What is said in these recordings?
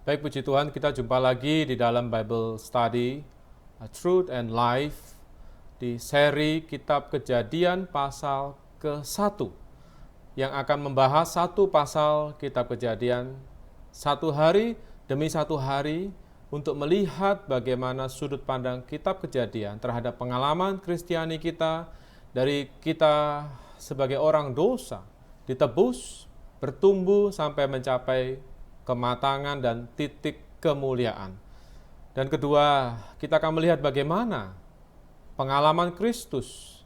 Baik, puji Tuhan, kita jumpa lagi di dalam Bible Study Truth and Life di seri Kitab Kejadian pasal ke-1 yang akan membahas satu pasal Kitab Kejadian satu hari demi satu hari untuk melihat bagaimana sudut pandang Kitab Kejadian terhadap pengalaman Kristiani kita dari kita sebagai orang dosa, ditebus, bertumbuh sampai mencapai kematangan dan titik kemuliaan. Dan kedua, kita akan melihat bagaimana pengalaman Kristus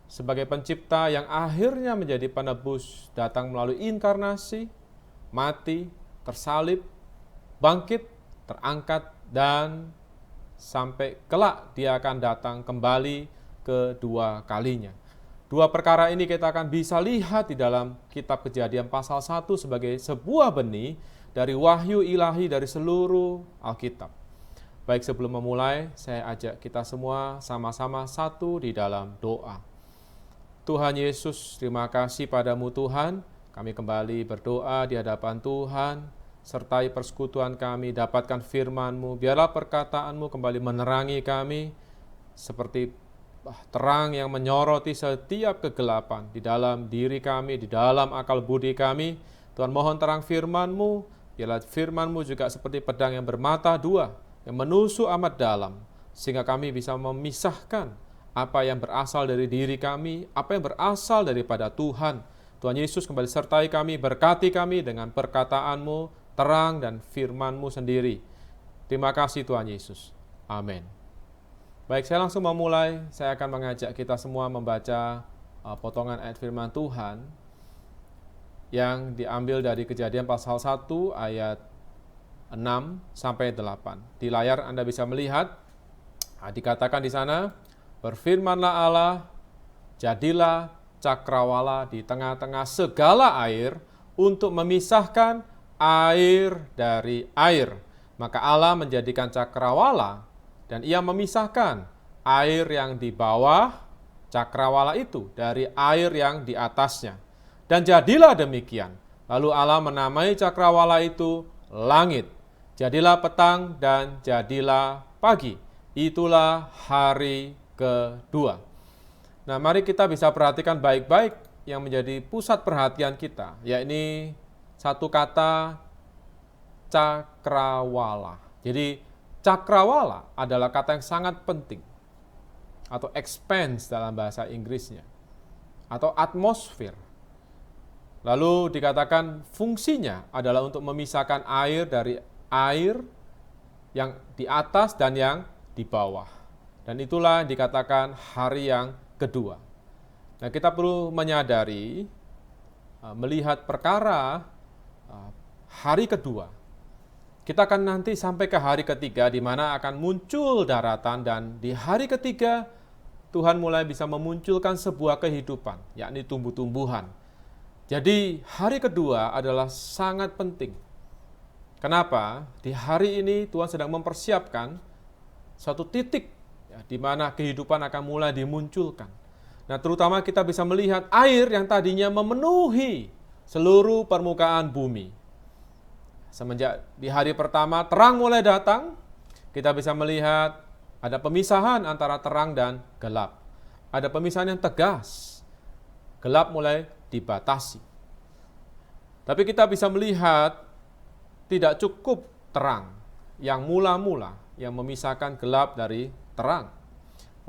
sebagai pencipta yang akhirnya menjadi penebus datang melalui inkarnasi, mati, tersalib, bangkit, terangkat, dan sampai kelak dia akan datang kembali kedua kalinya. Dua perkara ini kita akan bisa lihat di dalam Kitab Kejadian pasal 1 sebagai sebuah benih dari wahyu ilahi dari seluruh Alkitab. Baik, sebelum memulai, saya ajak kita semua sama-sama satu di dalam doa. Tuhan Yesus, terima kasih padamu Tuhan. Kami kembali berdoa di hadapan Tuhan. Sertai persekutuan kami, dapatkan firman-Mu. Biarlah perkataan-Mu kembali menerangi kami seperti terang yang menyoroti setiap kegelapan di dalam diri kami, di dalam akal budi kami. Tuhan, mohon terang firman-Mu. Biarlah firman-Mu juga seperti pedang yang bermata dua, yang menusuk amat dalam, sehingga kami bisa memisahkan apa yang berasal dari diri kami, apa yang berasal daripada Tuhan. Tuhan Yesus kembali sertai kami, berkati kami dengan perkataan-Mu, terang dan firman-Mu sendiri. Terima kasih Tuhan Yesus. Amin. Baik, saya langsung memulai. Saya akan mengajak kita semua membaca potongan ayat firman Tuhan yang diambil dari Kejadian pasal 1 ayat 6 sampai 8. Di layar Anda bisa melihat, dikatakan di sana, berfirmanlah Allah, jadilah cakrawala di tengah-tengah segala air untuk memisahkan air dari air. Maka Allah menjadikan cakrawala dan ia memisahkan air yang di bawah cakrawala itu dari air yang di atasnya. Dan jadilah demikian. Lalu Allah menamai cakrawala itu langit. Jadilah petang dan jadilah pagi. Itulah hari kedua. Nah, mari kita bisa perhatikan baik-baik yang menjadi pusat perhatian kita, yakni satu kata cakrawala. Jadi cakrawala adalah kata yang sangat penting, atau expanse dalam bahasa Inggrisnya, atau atmosfer. Lalu dikatakan fungsinya adalah untuk memisahkan air dari air yang di atas dan yang di bawah. Dan itulah dikatakan hari yang kedua. Nah, kita perlu menyadari, melihat perkara hari kedua. Kita akan nanti sampai ke hari ketiga di mana akan muncul daratan, dan di hari ketiga Tuhan mulai bisa memunculkan sebuah kehidupan, yakni tumbuh-tumbuhan. Jadi hari kedua adalah sangat penting. Kenapa? Di hari ini Tuhan sedang mempersiapkan suatu titik di mana kehidupan akan mulai dimunculkan. Nah, terutama kita bisa melihat air yang tadinya memenuhi seluruh permukaan bumi. Semenjak di hari pertama terang mulai datang, kita bisa melihat ada pemisahan antara terang dan gelap. Ada pemisahan yang tegas. Gelap mulai dibatasi. Tapi kita bisa melihat tidak cukup terang yang mula-mula yang memisahkan gelap dari terang.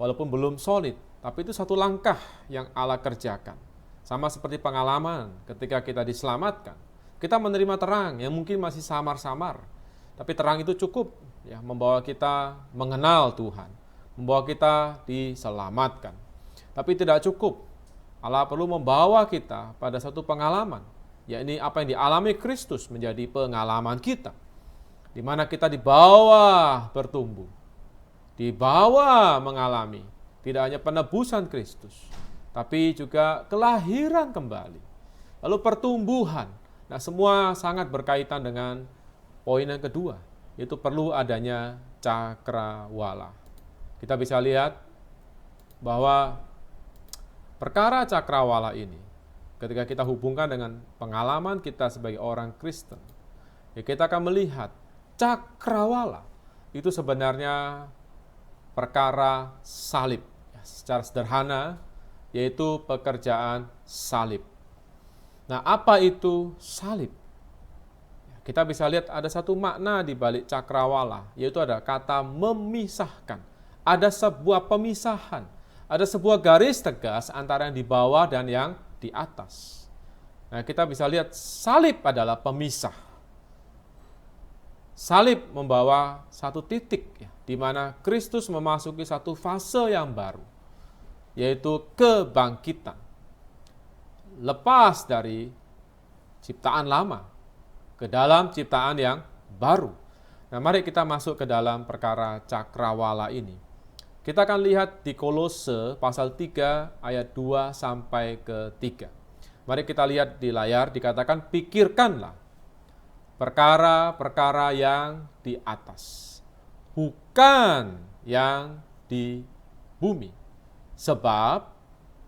Walaupun belum solid, tapi itu satu langkah yang Allah kerjakan. Sama seperti pengalaman ketika kita diselamatkan. Kita menerima terang yang mungkin masih samar-samar, tapi terang itu cukup ya membawa kita mengenal Tuhan, membawa kita diselamatkan. Tapi tidak cukup. Allah perlu membawa kita pada satu pengalaman, yakni apa yang dialami Kristus menjadi pengalaman kita, di mana kita dibawa bertumbuh, dibawa mengalami tidak hanya penebusan Kristus, tapi juga kelahiran kembali, lalu pertumbuhan. Nah, semua sangat berkaitan dengan poin yang kedua, yaitu perlu adanya cakrawala. Kita bisa lihat bahwa perkara cakrawala ini, ketika kita hubungkan dengan pengalaman kita sebagai orang Kristen, ya kita akan melihat cakrawala itu sebenarnya perkara salib. Secara sederhana, yaitu pekerjaan salib. Nah, apa itu salib? Kita bisa lihat ada satu makna di balik cakrawala, yaitu ada kata memisahkan. Ada sebuah pemisahan, ada sebuah garis tegas antara yang di bawah dan yang di atas. Nah, kita bisa lihat salib adalah pemisah. Salib membawa satu titik, di mana Kristus memasuki satu fase yang baru, yaitu kebangkitan. Lepas dari ciptaan lama ke dalam ciptaan yang baru. Nah, mari kita masuk ke dalam perkara cakrawala ini. Kita akan lihat di Kolose pasal 3 ayat 2 sampai ke 3. Mari kita lihat di layar, dikatakan pikirkanlah perkara-perkara yang di atas, bukan yang di bumi. Sebab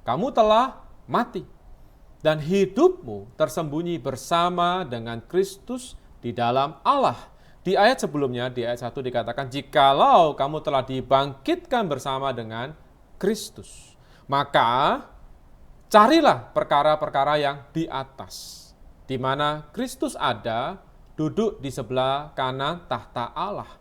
kamu telah mati, dan hidupmu tersembunyi bersama dengan Kristus di dalam Allah. Di ayat sebelumnya, di ayat 1 dikatakan, jikalau kamu telah dibangkitkan bersama dengan Kristus, maka carilah perkara-perkara yang di atas, di mana Kristus ada, duduk di sebelah kanan tahta Allah.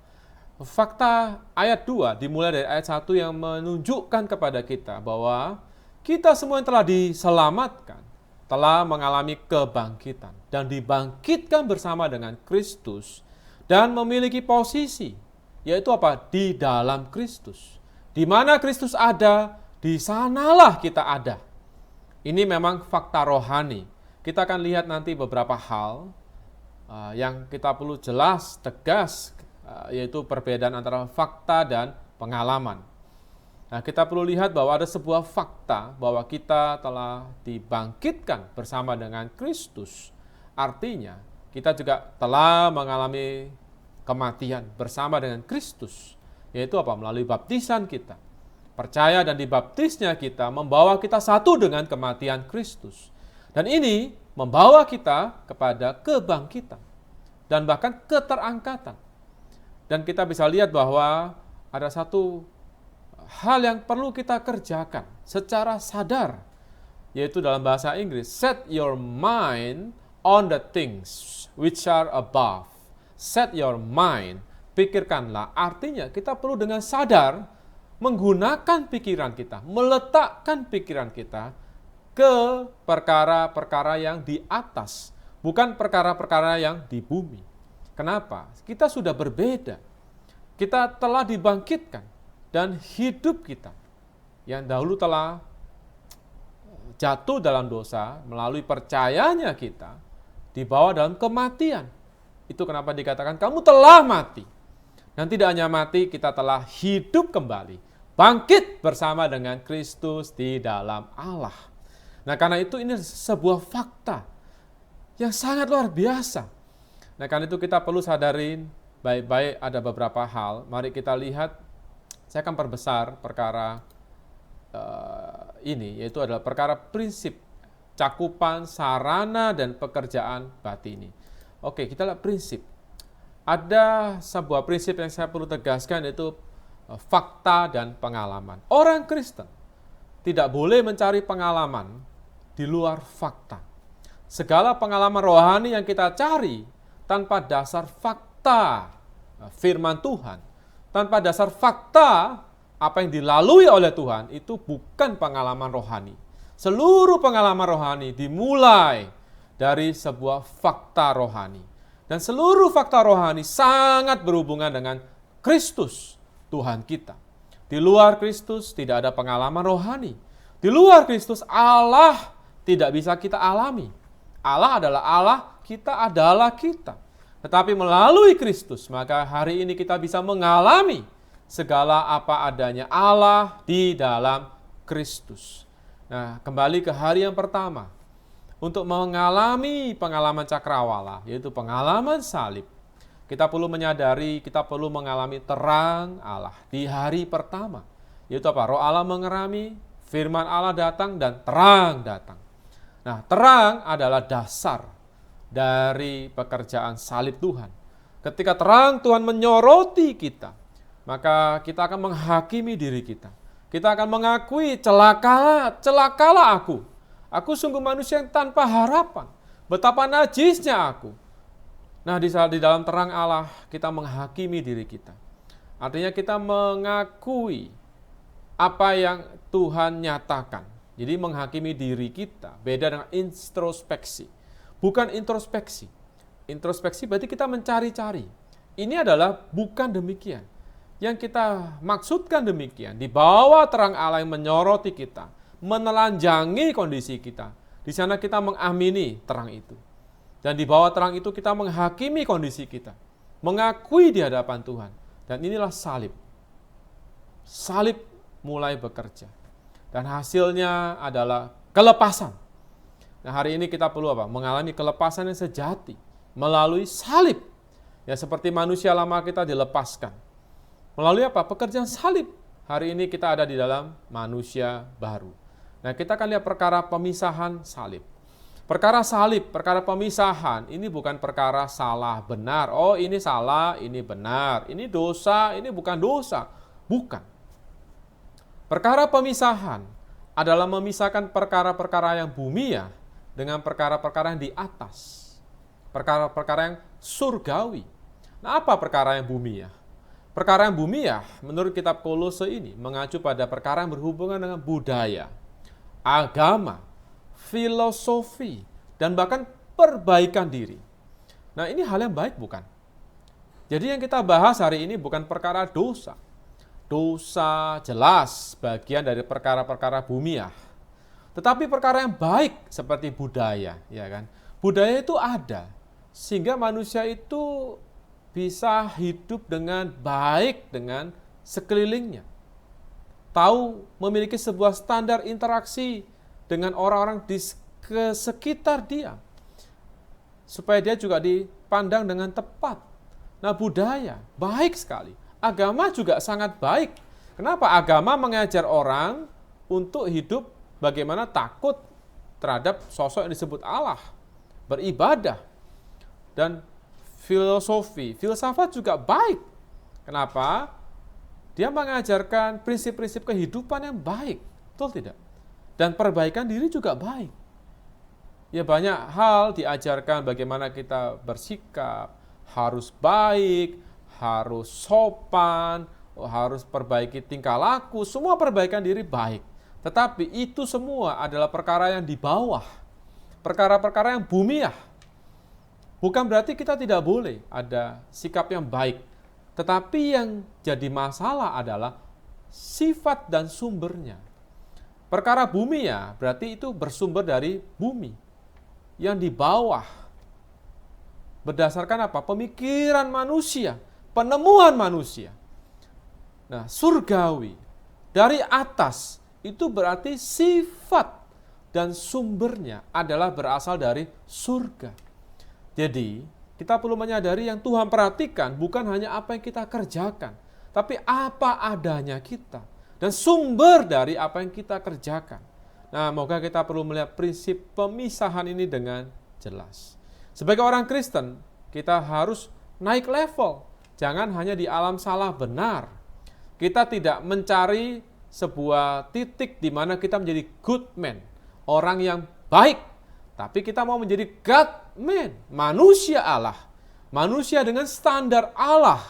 Fakta ayat 2 dimulai dari ayat 1 yang menunjukkan kepada kita bahwa kita semua yang telah diselamatkan, telah mengalami kebangkitan, dan dibangkitkan bersama dengan Kristus, dan memiliki posisi, yaitu apa? Di dalam Kristus. Di mana Kristus ada, di sanalah kita ada. Ini memang fakta rohani. Kita akan lihat nanti beberapa hal yang kita perlu jelas, tegas, yaitu perbedaan antara fakta dan pengalaman. Nah, kita perlu lihat bahwa ada sebuah fakta bahwa kita telah dibangkitkan bersama dengan Kristus. Artinya, kita juga telah mengalami kematian bersama dengan Kristus. Yaitu apa? Melalui baptisan kita. Percaya dan dibaptisnya kita membawa kita satu dengan kematian Kristus. Dan ini membawa kita kepada kebangkitan dan bahkan keterangkatan. Dan kita bisa lihat bahwa ada satu hal yang perlu kita kerjakan secara sadar, yaitu dalam bahasa Inggris, set your mind on the things which are above. Set your mind, pikirkanlah. Artinya kita perlu dengan sadar menggunakan pikiran kita, meletakkan pikiran kita ke perkara-perkara yang di atas, bukan perkara-perkara yang di bumi. Kenapa? Kita sudah berbeda. Kita telah dibangkitkan, dan hidup kita yang dahulu telah jatuh dalam dosa melalui percayanya kita dibawa dalam kematian. Itu kenapa dikatakan kamu telah mati. Dan tidak hanya mati, kita telah hidup kembali, bangkit bersama dengan Kristus di dalam Allah. Nah, karena itu ini sebuah fakta yang sangat luar biasa. Nah, karena itu kita perlu sadarin baik-baik ada beberapa hal. Mari kita lihat, saya akan perbesar perkara ini, yaitu adalah perkara prinsip, cakupan, sarana, dan pekerjaan batini. Oke, kita lihat prinsip. Ada sebuah prinsip yang saya perlu tegaskan, yaitu fakta dan pengalaman. Orang Kristen tidak boleh mencari pengalaman di luar fakta. Segala pengalaman rohani yang kita cari tanpa dasar fakta firman Tuhan, tanpa dasar fakta apa yang dilalui oleh Tuhan, itu bukan pengalaman rohani. Seluruh pengalaman rohani dimulai dari sebuah fakta rohani. Dan seluruh fakta rohani sangat berhubungan dengan Kristus, Tuhan kita. Di luar Kristus tidak ada pengalaman rohani. Di luar Kristus Allah tidak bisa kita alami. Allah adalah Allah, kita adalah kita. Tetapi melalui Kristus, maka hari ini kita bisa mengalami segala apa adanya Allah di dalam Kristus. Nah, kembali ke hari yang pertama. Untuk mengalami pengalaman cakrawala, yaitu pengalaman salib, kita perlu menyadari, kita perlu mengalami terang Allah di hari pertama. Yaitu apa? Roh Allah mengerami, firman Allah datang, dan terang datang. Nah, terang adalah dasar dari pekerjaan salib Tuhan. Ketika terang Tuhan menyoroti kita, maka kita akan menghakimi diri kita. Kita akan mengakui, celakalah aku. Aku sungguh manusia yang tanpa harapan. Betapa najisnya aku. Nah, di dalam terang Allah kita menghakimi diri kita. Artinya kita mengakui apa yang Tuhan nyatakan. Jadi menghakimi diri kita beda dengan introspeksi. Bukan introspeksi. Introspeksi berarti kita mencari-cari. Ini adalah bukan demikian. Yang kita maksudkan demikian, di bawah terang Allah yang menyoroti kita, menelanjangi kondisi kita. Di sana kita mengamini terang itu. Dan di bawah terang itu kita menghakimi kondisi kita. Mengakui di hadapan Tuhan. Dan inilah salib. Salib mulai bekerja. Dan hasilnya adalah kelepasan. Nah, hari ini kita perlu apa? Mengalami kelepasan yang sejati. Melalui salib. Ya, seperti manusia lama kita dilepaskan. Melalui apa? Pekerjaan salib. Hari ini kita ada di dalam manusia baru. Nah, kita akan lihat perkara pemisahan salib. Perkara salib, perkara pemisahan, ini bukan perkara salah benar. Oh, ini salah, ini benar. Ini dosa, ini bukan dosa. Bukan. Perkara pemisahan adalah memisahkan perkara-perkara yang bumia dengan perkara-perkara yang di atas. Perkara-perkara yang surgawi. Nah, apa perkara yang bumia? Perkara yang bumia menurut kitab Kolose ini mengacu pada perkara yang berhubungan dengan budaya, agama, filosofi, dan bahkan perbaikan diri. Nah, ini hal yang baik bukan? Jadi yang kita bahas hari ini bukan perkara dosa. Dosa jelas bagian dari perkara-perkara bumia. Tetapi perkara yang baik seperti budaya, ya kan? Budaya itu ada sehingga manusia itu bisa hidup dengan baik dengan sekelilingnya. Tahu memiliki sebuah standar interaksi dengan orang-orang di sekitar dia. Supaya dia juga dipandang dengan tepat. Nah, budaya baik sekali. Agama juga sangat baik. Kenapa? Agama mengajar orang untuk hidup bagaimana takut terhadap sosok yang disebut Allah. Beribadah. Dan filosofi, filsafat juga baik. Kenapa? Dia mengajarkan prinsip-prinsip kehidupan yang baik. Betul tidak? Dan perbaikan diri juga baik. Ya, banyak hal diajarkan bagaimana kita bersikap, harus baik, harus sopan, harus perbaiki tingkah laku, semua perbaikan diri baik. Tetapi itu semua adalah perkara yang di bawah. Perkara-perkara yang bumiah. Bukan berarti kita tidak boleh ada sikap yang baik. Tetapi yang jadi masalah adalah sifat dan sumbernya. Perkara bumi ya, berarti itu bersumber dari bumi. Yang di bawah. Berdasarkan apa? Pemikiran manusia, penemuan manusia. Nah, surgawi. Dari atas, itu berarti sifat dan sumbernya adalah berasal dari surga. Jadi, kita perlu menyadari yang Tuhan perhatikan bukan hanya apa yang kita kerjakan, tapi apa adanya kita dan sumber dari apa yang kita kerjakan. Nah, moga kita perlu melihat prinsip pemisahan ini dengan jelas. Sebagai orang Kristen, kita harus naik level. Jangan hanya di alam salah benar. Kita tidak mencari sebuah titik di mana kita menjadi good man, orang yang baik. Tapi kita mau menjadi God man, manusia Allah. Manusia dengan standar Allah.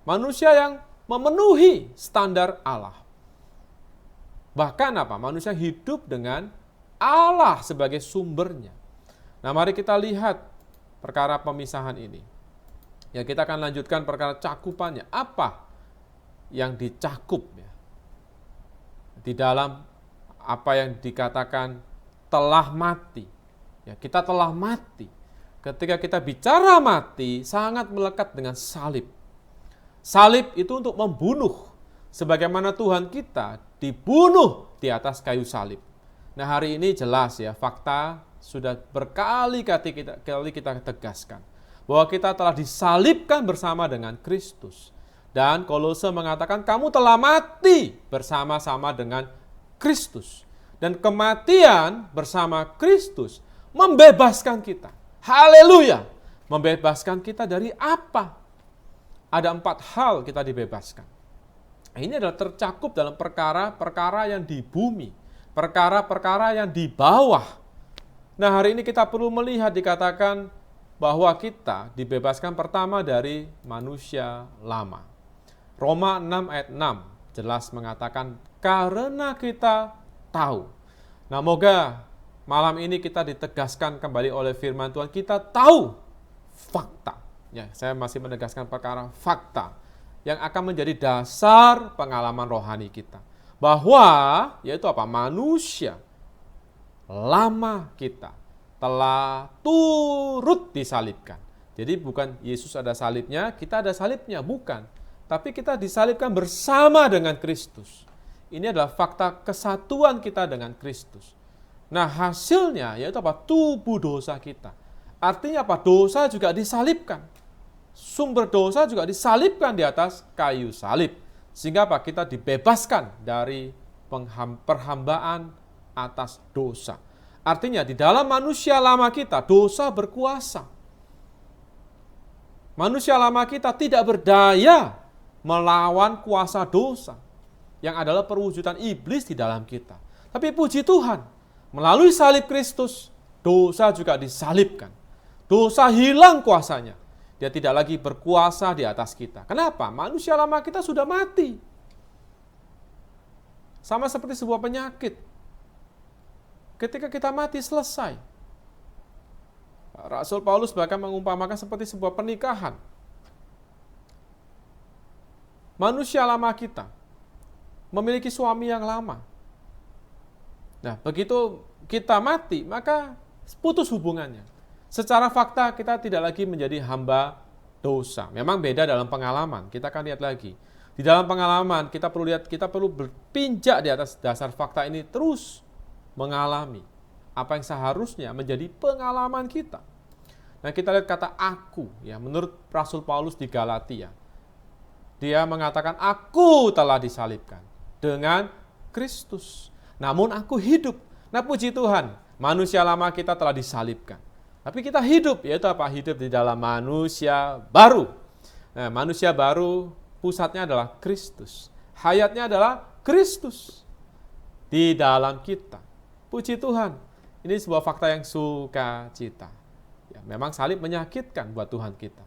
Manusia yang memenuhi standar Allah. Bahkan apa? Manusia hidup dengan Allah sebagai sumbernya. Nah, mari kita lihat perkara pemisahan ini. Ya, kita akan lanjutkan perkara cakupannya. Apa yang dicakup ya? Di dalam apa yang dikatakan telah mati. Ya, kita telah mati. Ketika kita bicara mati, sangat melekat dengan salib. Salib itu untuk membunuh. Sebagaimana Tuhan kita dibunuh di atas kayu salib. Nah, hari ini jelas ya, fakta sudah berkali-kali kita tegaskan. Bahwa kita telah disalibkan bersama dengan Kristus. Dan Kolose mengatakan, kamu telah mati bersama-sama dengan Kristus. Dan kematian bersama Kristus membebaskan kita. Haleluya. Membebaskan kita dari apa? Ada 4 hal kita dibebaskan. Ini adalah tercakup dalam perkara-perkara yang di bumi, perkara-perkara yang di bawah. Nah, hari ini kita perlu melihat dikatakan bahwa kita dibebaskan pertama dari manusia lama. Roma 6 ayat 6 jelas mengatakan karena kita tahu. Nah, moga malam ini kita ditegaskan kembali oleh firman Tuhan, kita tahu fakta. Ya, saya masih menegaskan perkara fakta yang akan menjadi dasar pengalaman rohani kita. Bahwa, yaitu apa? Manusia lama kita telah turut disalibkan. Jadi bukan Yesus ada salibnya, kita ada salibnya, bukan. Tapi kita disalibkan bersama dengan Kristus. Ini adalah fakta kesatuan kita dengan Kristus. Nah, hasilnya yaitu apa? Tubuh dosa kita. Artinya apa? Dosa juga disalibkan. Sumber dosa juga disalibkan di atas kayu salib. Sehingga apa? Kita dibebaskan dari perhambaan atas dosa. Artinya di dalam manusia lama kita, dosa berkuasa. Manusia lama kita tidak berdaya melawan kuasa dosa, yang adalah perwujudan iblis di dalam kita. Tapi puji Tuhan, melalui salib Kristus, dosa juga disalibkan. Dosa hilang kuasanya. Dia tidak lagi berkuasa di atas kita. Kenapa? Manusia lama kita sudah mati. Sama seperti sebuah penyakit. Ketika kita mati, selesai. Rasul Paulus bahkan mengumpamakan seperti sebuah pernikahan. Manusia lama kita memiliki suami yang lama. Nah, begitu kita mati, maka putus hubungannya. Secara fakta kita tidak lagi menjadi hamba dosa. Memang beda dalam pengalaman. Kita akan lihat lagi. Di dalam pengalaman kita perlu berpinjak di atas dasar fakta ini, terus mengalami apa yang seharusnya menjadi pengalaman kita. Nah, kita lihat kata aku, ya, menurut Rasul Paulus di Galatia. Dia mengatakan aku telah disalibkan dengan Kristus. Namun aku hidup. Nah, puji Tuhan, manusia lama kita telah disalibkan. Tapi kita hidup, yaitu apa? Hidup di dalam manusia baru. Nah, manusia baru pusatnya adalah Kristus. Hayatnya adalah Kristus di dalam kita. Puji Tuhan, ini sebuah fakta yang sukacita. Ya, memang salib menyakitkan buat Tuhan kita.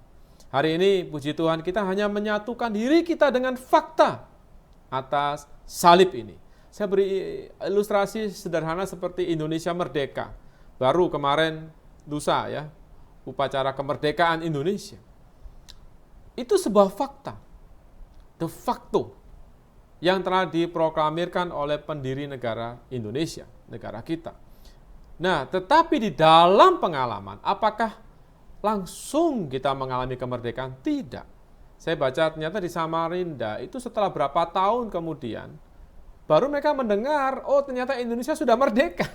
Hari ini, puji Tuhan, kita hanya menyatukan diri kita dengan fakta atas salib ini. Saya beri ilustrasi sederhana seperti Indonesia Merdeka. Baru kemarin, lusa ya, upacara kemerdekaan Indonesia. Itu sebuah fakta, de facto, yang telah diproklamirkan oleh pendiri negara Indonesia, negara kita. Nah, tetapi di dalam pengalaman, apakah langsung kita mengalami kemerdekaan? Tidak. Saya baca ternyata di Samarinda, itu setelah berapa tahun kemudian, baru mereka mendengar, oh ternyata Indonesia sudah merdeka.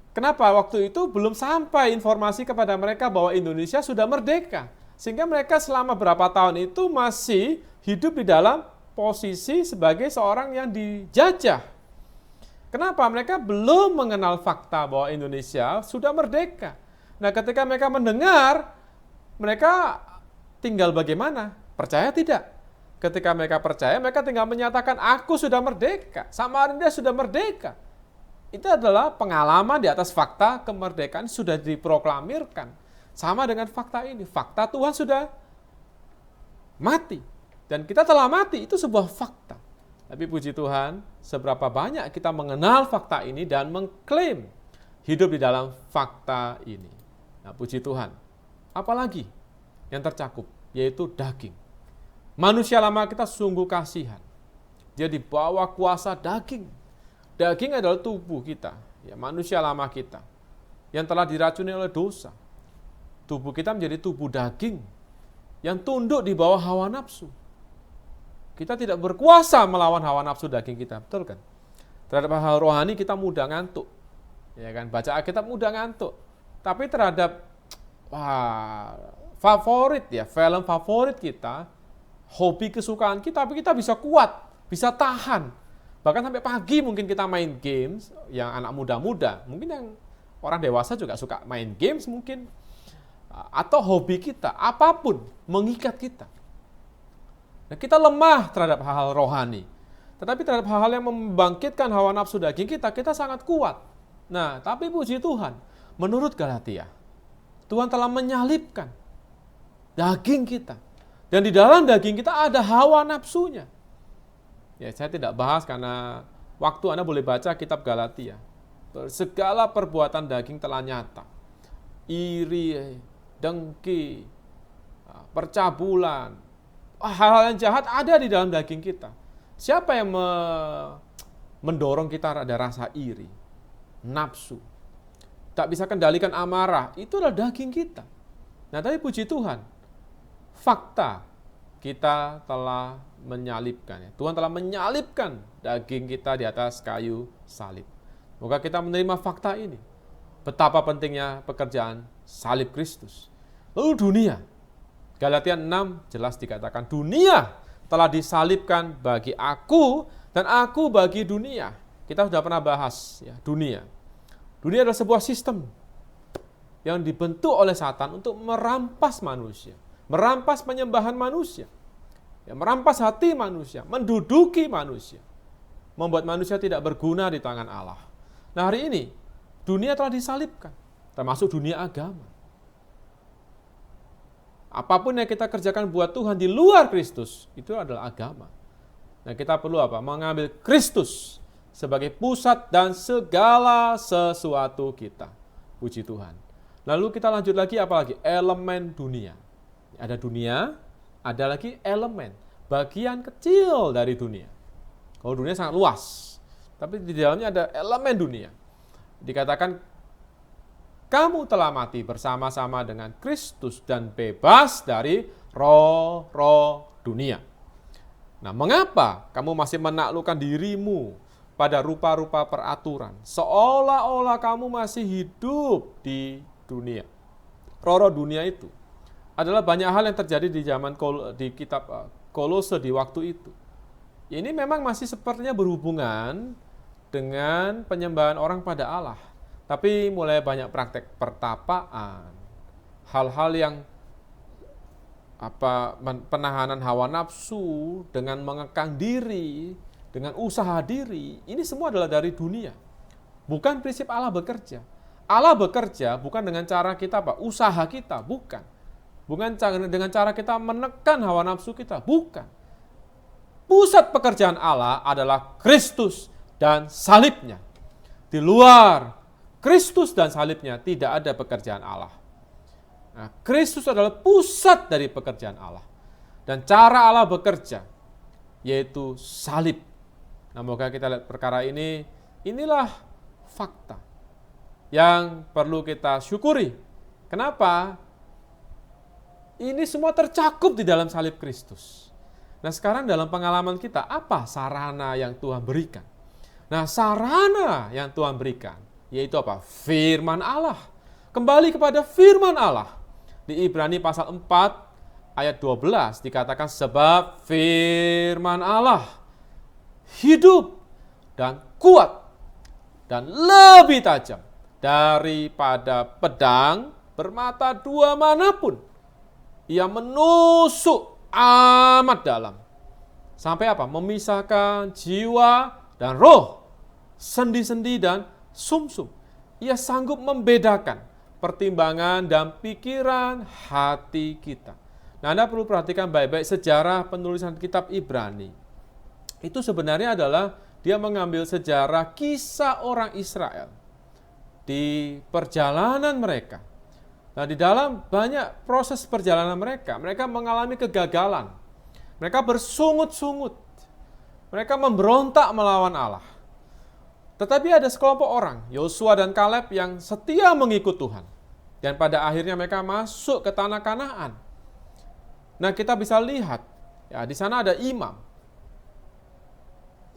Kenapa? Waktu itu belum sampai informasi kepada mereka bahwa Indonesia sudah merdeka. Sehingga mereka selama berapa tahun itu masih hidup di dalam posisi sebagai seorang yang dijajah. Kenapa? Mereka belum mengenal fakta bahwa Indonesia sudah merdeka. Nah, ketika mereka mendengar, mereka tinggal bagaimana? Percaya tidak? Ketika mereka percaya, mereka tinggal menyatakan, aku sudah merdeka, Samarinda sudah merdeka. Itu adalah pengalaman di atas fakta kemerdekaan sudah diproklamirkan. Sama dengan fakta ini. Fakta Tuhan sudah mati. Dan kita telah mati, itu sebuah fakta. Tapi puji Tuhan, seberapa banyak kita mengenal fakta ini dan mengklaim hidup di dalam fakta ini. Nah, puji Tuhan. Apalagi yang tercakup, yaitu daging. Manusia lama kita sungguh kasihan. Dia dibawa kuasa daging. Daging adalah tubuh kita, ya, manusia lama kita, yang telah diracuni oleh dosa. Tubuh kita menjadi tubuh daging, yang tunduk di bawah hawa nafsu. Kita tidak berkuasa melawan hawa nafsu daging kita, betul kan? Terhadap hal rohani kita mudah ngantuk, ya kan? Baca Alkitab mudah ngantuk. Tapi terhadap favorit ya, film favorit kita, hobi kesukaan kita, tapi kita bisa kuat, bisa tahan. Bahkan sampai pagi mungkin kita main games, yang anak muda-muda, mungkin yang orang dewasa juga suka main games mungkin. atau hobi kita, apapun mengikat kita. Nah, kita lemah terhadap hal-hal rohani. Tetapi terhadap hal-hal yang membangkitkan hawa nafsu daging kita, kita sangat kuat. Nah, tapi puji Tuhan, menurut Galatia, Tuhan telah menyalibkan daging kita. Dan di dalam daging kita ada hawa nafsunya. Ya, saya tidak bahas karena waktu Anda boleh baca kitab Galatia. Segala perbuatan daging telah nyata. Iri, dengki, percabulan, hal-hal yang jahat ada di dalam daging kita. Siapa yang mendorong kita ada rasa iri, nafsu, tak bisa kendalikan amarah, itu adalah daging kita. Nah, tapi puji Tuhan, fakta kita telah menyalibkan. Tuhan telah menyalibkan daging kita di atas kayu salib. Moga kita menerima fakta ini. Betapa pentingnya pekerjaan salib Kristus. Lalu dunia. Galatia 6 jelas dikatakan dunia telah disalibkan bagi aku dan aku bagi dunia. Kita sudah pernah bahas ya, dunia. Dunia adalah sebuah sistem yang dibentuk oleh Satan untuk merampas manusia, merampas penyembahan manusia, ya, merampas hati manusia, menduduki manusia, membuat manusia tidak berguna di tangan Allah. Nah, hari ini dunia telah disalibkan, termasuk dunia agama. Apapun yang kita kerjakan buat Tuhan di luar Kristus, itu adalah agama. Nah, kita perlu apa? Mengambil Kristus sebagai pusat dan segala sesuatu kita. Puji Tuhan. Lalu kita lanjut lagi apa lagi? Elemen dunia. Ada dunia, ada lagi elemen. Bagian kecil dari dunia. Kalau dunia sangat luas. Tapi di dalamnya ada elemen dunia. Dikatakan, kamu telah mati bersama-sama dengan Kristus dan bebas dari roh-roh dunia. Nah, mengapa kamu masih menaklukkan dirimu pada rupa-rupa peraturan, seolah-olah kamu masih hidup di dunia? Roh-roh dunia itu adalah banyak hal yang terjadi di zaman di kitab Kolose di waktu itu. Ini memang masih sepertinya berhubungan dengan penyembahan orang pada Allah. Tapi mulai banyak praktek pertapaan, hal-hal yang penahanan hawa nafsu dengan mengekang diri, dengan usaha diri, ini semua adalah dari dunia. Bukan prinsip Allah bekerja. Allah bekerja bukan dengan cara kita usaha kita, bukan. Bukan dengan cara kita menekan hawa nafsu kita, bukan. Pusat pekerjaan Allah adalah Kristus dan salibnya. Di luar Kristus dan salibnya tidak ada pekerjaan Allah. Nah, Kristus adalah pusat dari pekerjaan Allah. Dan cara Allah bekerja, yaitu salib. Nah, moga kita lihat perkara ini, inilah fakta yang perlu kita syukuri. Kenapa? Ini semua tercakup di dalam salib Kristus. Nah, sekarang dalam pengalaman kita, apa sarana yang Tuhan berikan? Nah, sarana yang Tuhan berikan, yaitu apa? Firman Allah. Kembali kepada firman Allah. Di Ibrani pasal 4 ayat 12 dikatakan sebab firman Allah hidup dan kuat dan lebih tajam daripada pedang bermata dua manapun. Ia menusuk amat dalam. Sampai apa? Memisahkan jiwa dan roh, sendi-sendi dan sumsum. Ia sanggup membedakan pertimbangan dan pikiran hati kita. Nah, Anda perlu perhatikan baik-baik sejarah penulisan kitab Ibrani. Itu sebenarnya adalah dia mengambil sejarah kisah orang Israel di perjalanan mereka. Nah, di dalam banyak proses perjalanan mereka mengalami kegagalan. Mereka bersungut-sungut. Mereka memberontak melawan Allah. Tetapi ada sekelompok orang, Yosua dan Kaleb yang setia mengikut Tuhan. Dan pada akhirnya mereka masuk ke tanah Kanaan. Nah, kita bisa lihat, ya di sana ada imam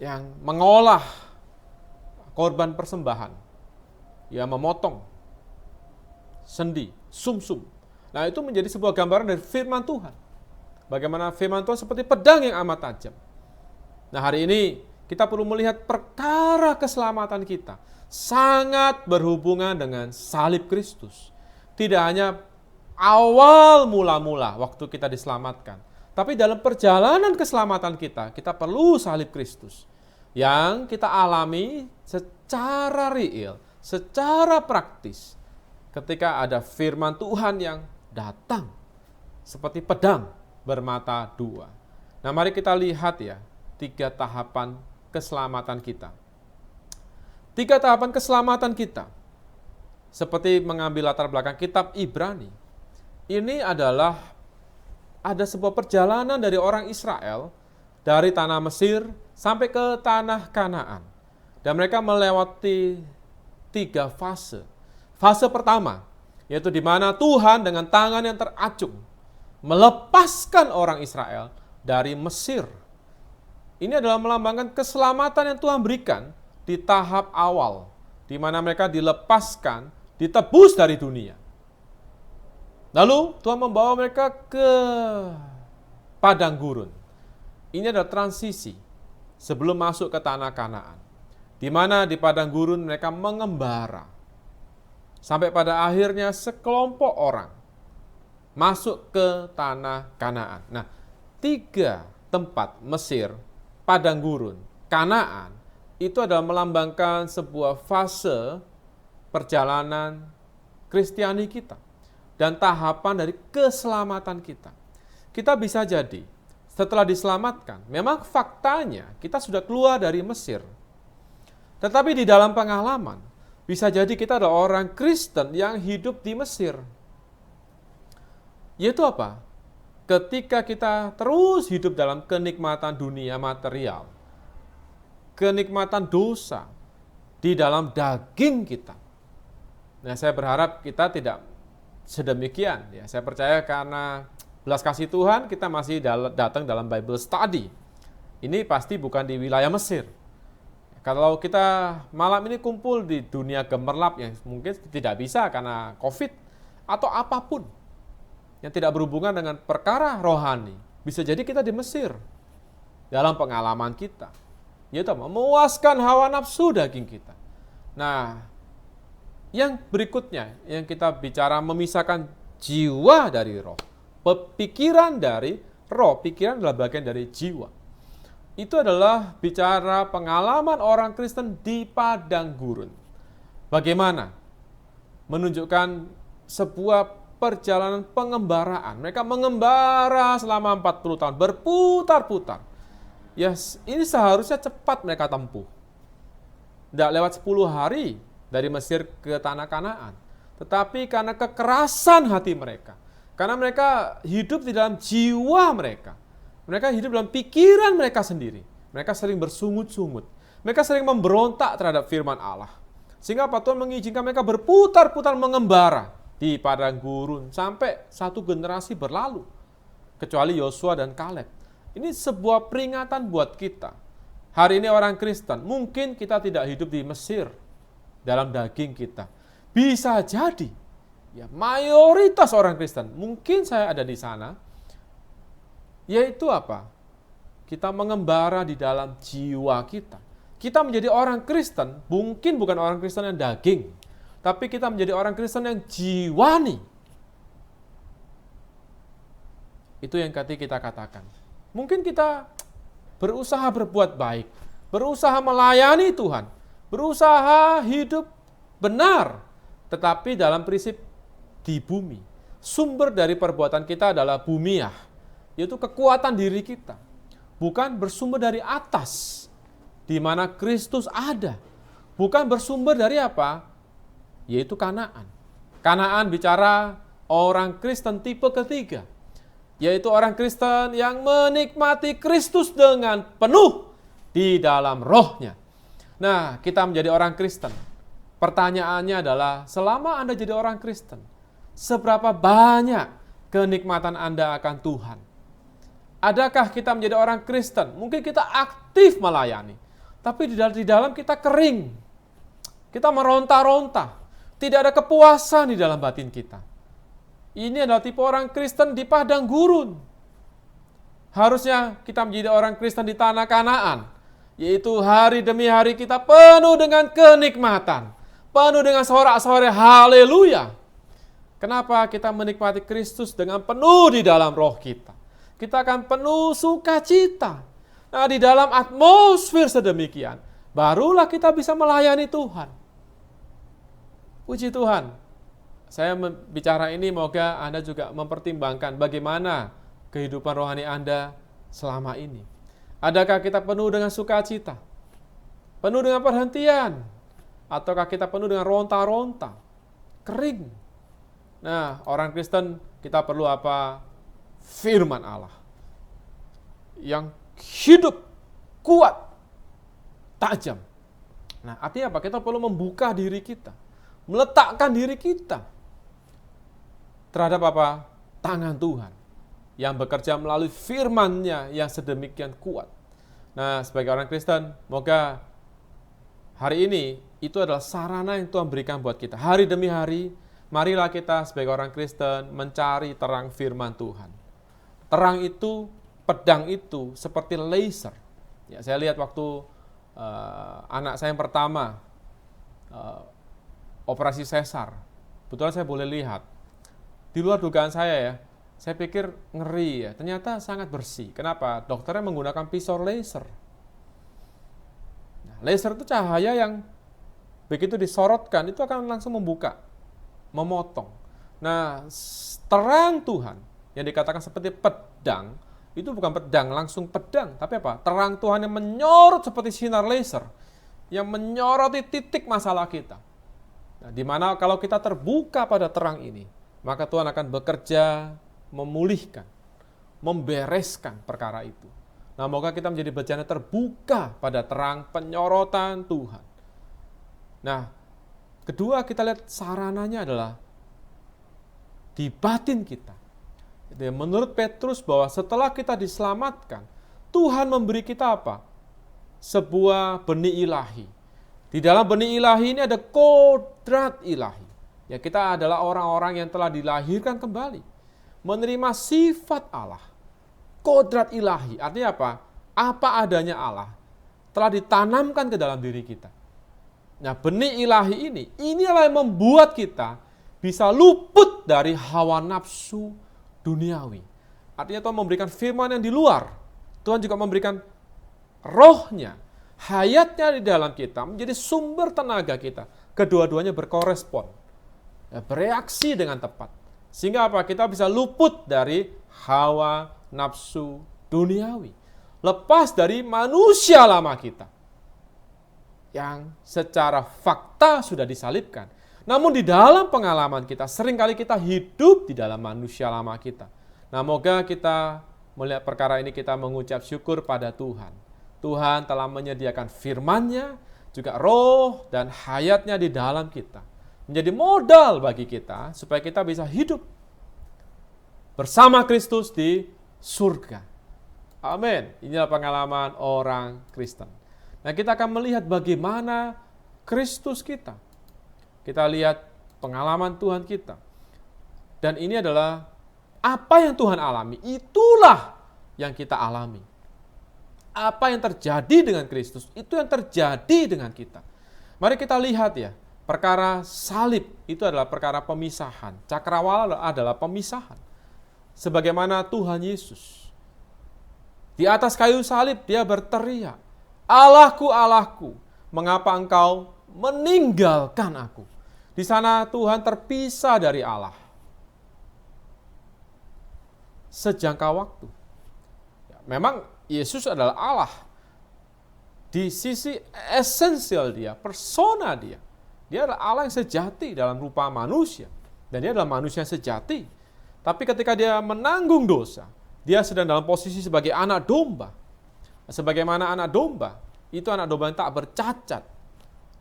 yang mengolah korban persembahan. Ia memotong sendi, sumsum. Nah, itu menjadi sebuah gambaran dari firman Tuhan. Bagaimana firman Tuhan seperti pedang yang amat tajam. Nah, hari ini kita perlu melihat perkara keselamatan kita sangat berhubungan dengan salib Kristus. Tidak hanya awal mula-mula waktu kita diselamatkan. Tapi dalam perjalanan keselamatan kita perlu salib Kristus yang kita alami secara real, secara praktis ketika ada firman Tuhan yang datang seperti pedang bermata dua. Nah, mari kita lihat ya 3 tahapan keselamatan kita. 3 tahapan keselamatan kita. Seperti mengambil latar belakang kitab Ibrani. Ini adalah ada sebuah perjalanan dari orang Israel dari tanah Mesir sampai ke tanah Kanaan. Dan mereka melewati 3 fase. Fase pertama, yaitu di mana Tuhan dengan tangan yang teracung melepaskan orang Israel dari Mesir. Ini adalah melambangkan keselamatan yang Tuhan berikan di tahap awal, di mana mereka dilepaskan, ditebus dari dunia. Lalu Tuhan membawa mereka ke padang gurun. Ini adalah transisi sebelum masuk ke tanah Kanaan, di mana di padang gurun mereka mengembara. Sampai pada akhirnya sekelompok orang masuk ke tanah Kanaan. Nah, 3 tempat, Mesir, padang gurun, Kanaan, itu adalah melambangkan sebuah fase perjalanan Kristiani kita dan tahapan dari keselamatan kita. Kita bisa jadi setelah diselamatkan, memang faktanya kita sudah keluar dari Mesir. Tetapi di dalam pengalaman, bisa jadi kita adalah orang Kristen yang hidup di Mesir. Yaitu apa? Ketika kita terus hidup dalam kenikmatan dunia material, kenikmatan dosa di dalam daging kita. Nah, saya berharap kita tidak sedemikian. Ya, saya percaya karena belas kasih Tuhan kita masih datang dalam Bible study. Ini pasti bukan di wilayah Mesir. Kalau kita malam ini kumpul di dunia gemerlap yang mungkin tidak bisa karena COVID atau apapun yang tidak berhubungan dengan perkara rohani, bisa jadi kita di Mesir dalam pengalaman kita, yaitu memuaskan hawa nafsu daging kita. Nah, yang berikutnya yang kita bicara memisahkan jiwa dari roh, pikiran dari roh, pikiran adalah bagian dari jiwa. Itu adalah bicara pengalaman orang Kristen di padang gurun. Bagaimana? Menunjukkan sebuah perjalanan pengembaraan. Mereka mengembara selama 40 tahun, berputar-putar. Yes, ini seharusnya cepat mereka tempuh. Tidak lewat 10 hari dari Mesir ke tanah Kanaan. Tetapi karena kekerasan hati mereka, karena mereka hidup di dalam jiwa mereka, mereka hidup dalam pikiran mereka sendiri, mereka sering bersungut-sungut, mereka sering memberontak terhadap firman Allah. Sehingga apa? Tuhan mengizinkan mereka berputar-putar mengembara di padang gurun sampai 1 generasi berlalu, kecuali Yosua dan Kaleb. Ini sebuah peringatan buat kita. Hari ini orang Kristen, mungkin kita tidak hidup di Mesir dalam daging kita. Bisa jadi, ya mayoritas orang Kristen, mungkin saya ada di sana, yaitu apa? Kita mengembara di dalam jiwa kita. Kita menjadi orang Kristen, mungkin bukan orang Kristen yang daging, tapi kita menjadi orang Kristen yang jiwani. Itu yang kita katakan. Mungkin kita berusaha berbuat baik, berusaha melayani Tuhan, berusaha hidup benar, tetapi dalam prinsip di bumi. Sumber dari perbuatan kita adalah bumiah, yaitu kekuatan diri kita. Bukan bersumber dari atas, di mana Kristus ada. Bukan bersumber dari apa? Yaitu Kanaan. Kanaan bicara orang Kristen tipe ketiga, yaitu orang Kristen yang menikmati Kristus dengan penuh di dalam rohnya. Nah, kita menjadi orang Kristen. Pertanyaannya adalah, selama Anda jadi orang Kristen, seberapa banyak kenikmatan Anda akan Tuhan? Adakah kita menjadi orang Kristen? Mungkin kita aktif melayani, tapi di dalam kita kering. Kita meronta-ronta. Tidak ada kepuasan di dalam batin kita. Ini adalah tipe orang Kristen di padang gurun. Harusnya kita menjadi orang Kristen di tanah Kanaan, yaitu hari demi hari kita penuh dengan kenikmatan, penuh dengan sorak-sorai haleluya. Kenapa kita menikmati Kristus dengan penuh di dalam roh kita? Kita akan penuh sukacita. Nah, di dalam atmosfer sedemikian, barulah kita bisa melayani Tuhan. Puji Tuhan. Saya bicara ini, moga Anda juga mempertimbangkan bagaimana kehidupan rohani Anda selama ini. Adakah kita penuh dengan sukacita? Penuh dengan perhentian? Ataukah kita penuh dengan ronta-ronta? Kering? Nah, orang Kristen kita perlu apa? Firman Allah. Yang hidup, kuat, tajam. Nah, artinya apa? Kita perlu membuka diri kita. Meletakkan diri kita terhadap apa? Tangan Tuhan. Yang bekerja melalui firman-Nya yang sedemikian kuat. Nah, sebagai orang Kristen, moga hari ini itu adalah sarana yang Tuhan berikan buat kita. Hari demi hari, marilah kita sebagai orang Kristen mencari terang firman Tuhan. Terang itu, pedang itu seperti laser. Ya, saya lihat waktu anak saya yang pertama operasi sesar. Betul saya boleh lihat. Di luar dugaan saya ya, saya pikir ngeri ya. Ternyata sangat bersih. Kenapa? Dokternya menggunakan pisau laser. Nah, laser itu cahaya yang begitu disorotkan itu akan langsung membuka, memotong. Nah, terang Tuhan yang dikatakan seperti pedang, itu bukan pedang, langsung pedang. Tapi apa? Terang Tuhan yang menyorot seperti sinar laser, yang menyoroti titik masalah kita. Nah, di mana kalau kita terbuka pada terang ini, maka Tuhan akan bekerja memulihkan, membereskan perkara itu. Nah, moga kita menjadi bejana terbuka pada terang penyorotan Tuhan. Nah, kedua kita lihat sarananya adalah di batin kita. Menurut Petrus bahwa setelah kita diselamatkan, Tuhan memberi kita apa? Sebuah benih ilahi. Di dalam benih ilahi ini ada kodrat ilahi. Ya, kita adalah orang-orang yang telah dilahirkan kembali, menerima sifat Allah. Kodrat ilahi, artinya apa? Apa adanya Allah telah ditanamkan ke dalam diri kita. Nah, benih ilahi inilah yang membuat kita bisa luput dari hawa nafsu duniawi. Artinya Tuhan memberikan firman yang di luar. Tuhan juga memberikan rohnya, hayatnya di dalam kita, menjadi sumber tenaga kita. Kedua-duanya berkorespon, bereaksi dengan tepat. Sehingga apa? Kita bisa luput dari hawa nafsu duniawi. Lepas dari manusia lama kita, yang secara fakta sudah disalibkan. Namun di dalam pengalaman kita, seringkali kita hidup di dalam manusia lama kita. Nah, moga kita melihat perkara ini, kita mengucap syukur pada Tuhan. Tuhan telah menyediakan firman-Nya, juga roh dan hayatnya di dalam kita. Menjadi modal bagi kita, supaya kita bisa hidup bersama Kristus di surga. Amin. Inilah pengalaman orang Kristen. Nah, kita akan melihat bagaimana Kristus kita. Kita lihat pengalaman Tuhan kita. Dan ini adalah apa yang Tuhan alami, itulah yang kita alami. Apa yang terjadi dengan Kristus, itu yang terjadi dengan kita. Mari kita lihat ya, perkara salib itu adalah perkara pemisahan. Cakrawala adalah pemisahan. Sebagaimana Tuhan Yesus di atas kayu salib, dia berteriak, Allahku, Allahku, mengapa engkau meninggalkan aku? Di sana Tuhan terpisah dari Allah sejangka waktu. Memang Yesus adalah Allah. Di sisi esensial dia, persona dia. Dia adalah Allah yang sejati dalam rupa manusia. Dan dia adalah manusia yang sejati. Tapi ketika dia menanggung dosa, dia sedang dalam posisi sebagai anak domba. Sebagaimana anak domba, itu anak domba yang tak bercacat.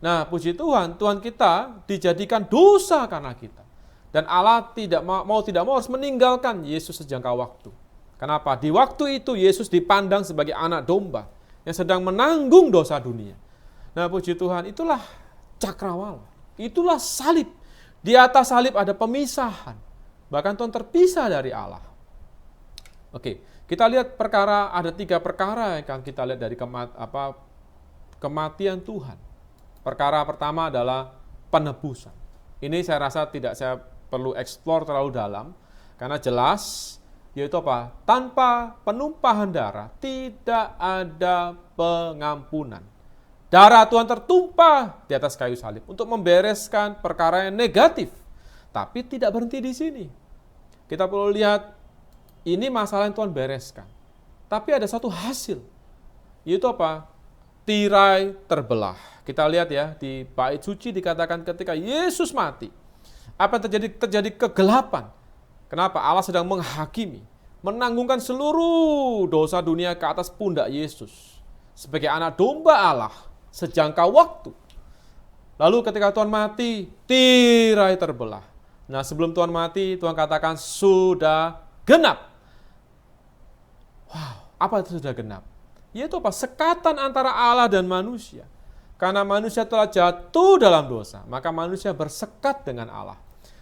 Nah, puji Tuhan, Tuhan kita dijadikan dosa karena kita. Dan Allah tidak mau harus meninggalkan Yesus sejangka waktu. Kenapa? Di waktu itu Yesus dipandang sebagai anak domba yang sedang menanggung dosa dunia. Nah, puji Tuhan, itulah cakrawala. Itulah salib. Di atas salib ada pemisahan. Bahkan Tuhan terpisah dari Allah. Oke, kita lihat ada 3 perkara yang akan kita lihat dari kematian Tuhan. Perkara pertama adalah penebusan. Ini saya rasa tidak saya perlu eksplor terlalu dalam, karena jelas, yaitu apa? Tanpa penumpahan darah, tidak ada pengampunan. Darah Tuhan tertumpah di atas kayu salib untuk membereskan perkara yang negatif. Tapi tidak berhenti di sini. Kita perlu lihat, ini masalah yang Tuhan bereskan. Tapi ada satu hasil, yaitu apa? Tirai terbelah. Kita lihat ya, di bait suci dikatakan ketika Yesus mati, apa yang terjadi? Terjadi kegelapan. Kenapa? Allah sedang menghakimi, menanggungkan seluruh dosa dunia ke atas pundak Yesus. Sebagai anak domba Allah, sejangka waktu. Lalu ketika Tuhan mati, tirai terbelah. Nah, sebelum Tuhan mati, Tuhan katakan sudah genap. Wow, apa itu sudah genap? Yaitu apa? Sekatan antara Allah dan manusia. Karena manusia telah jatuh dalam dosa, maka manusia bersekat dengan Allah.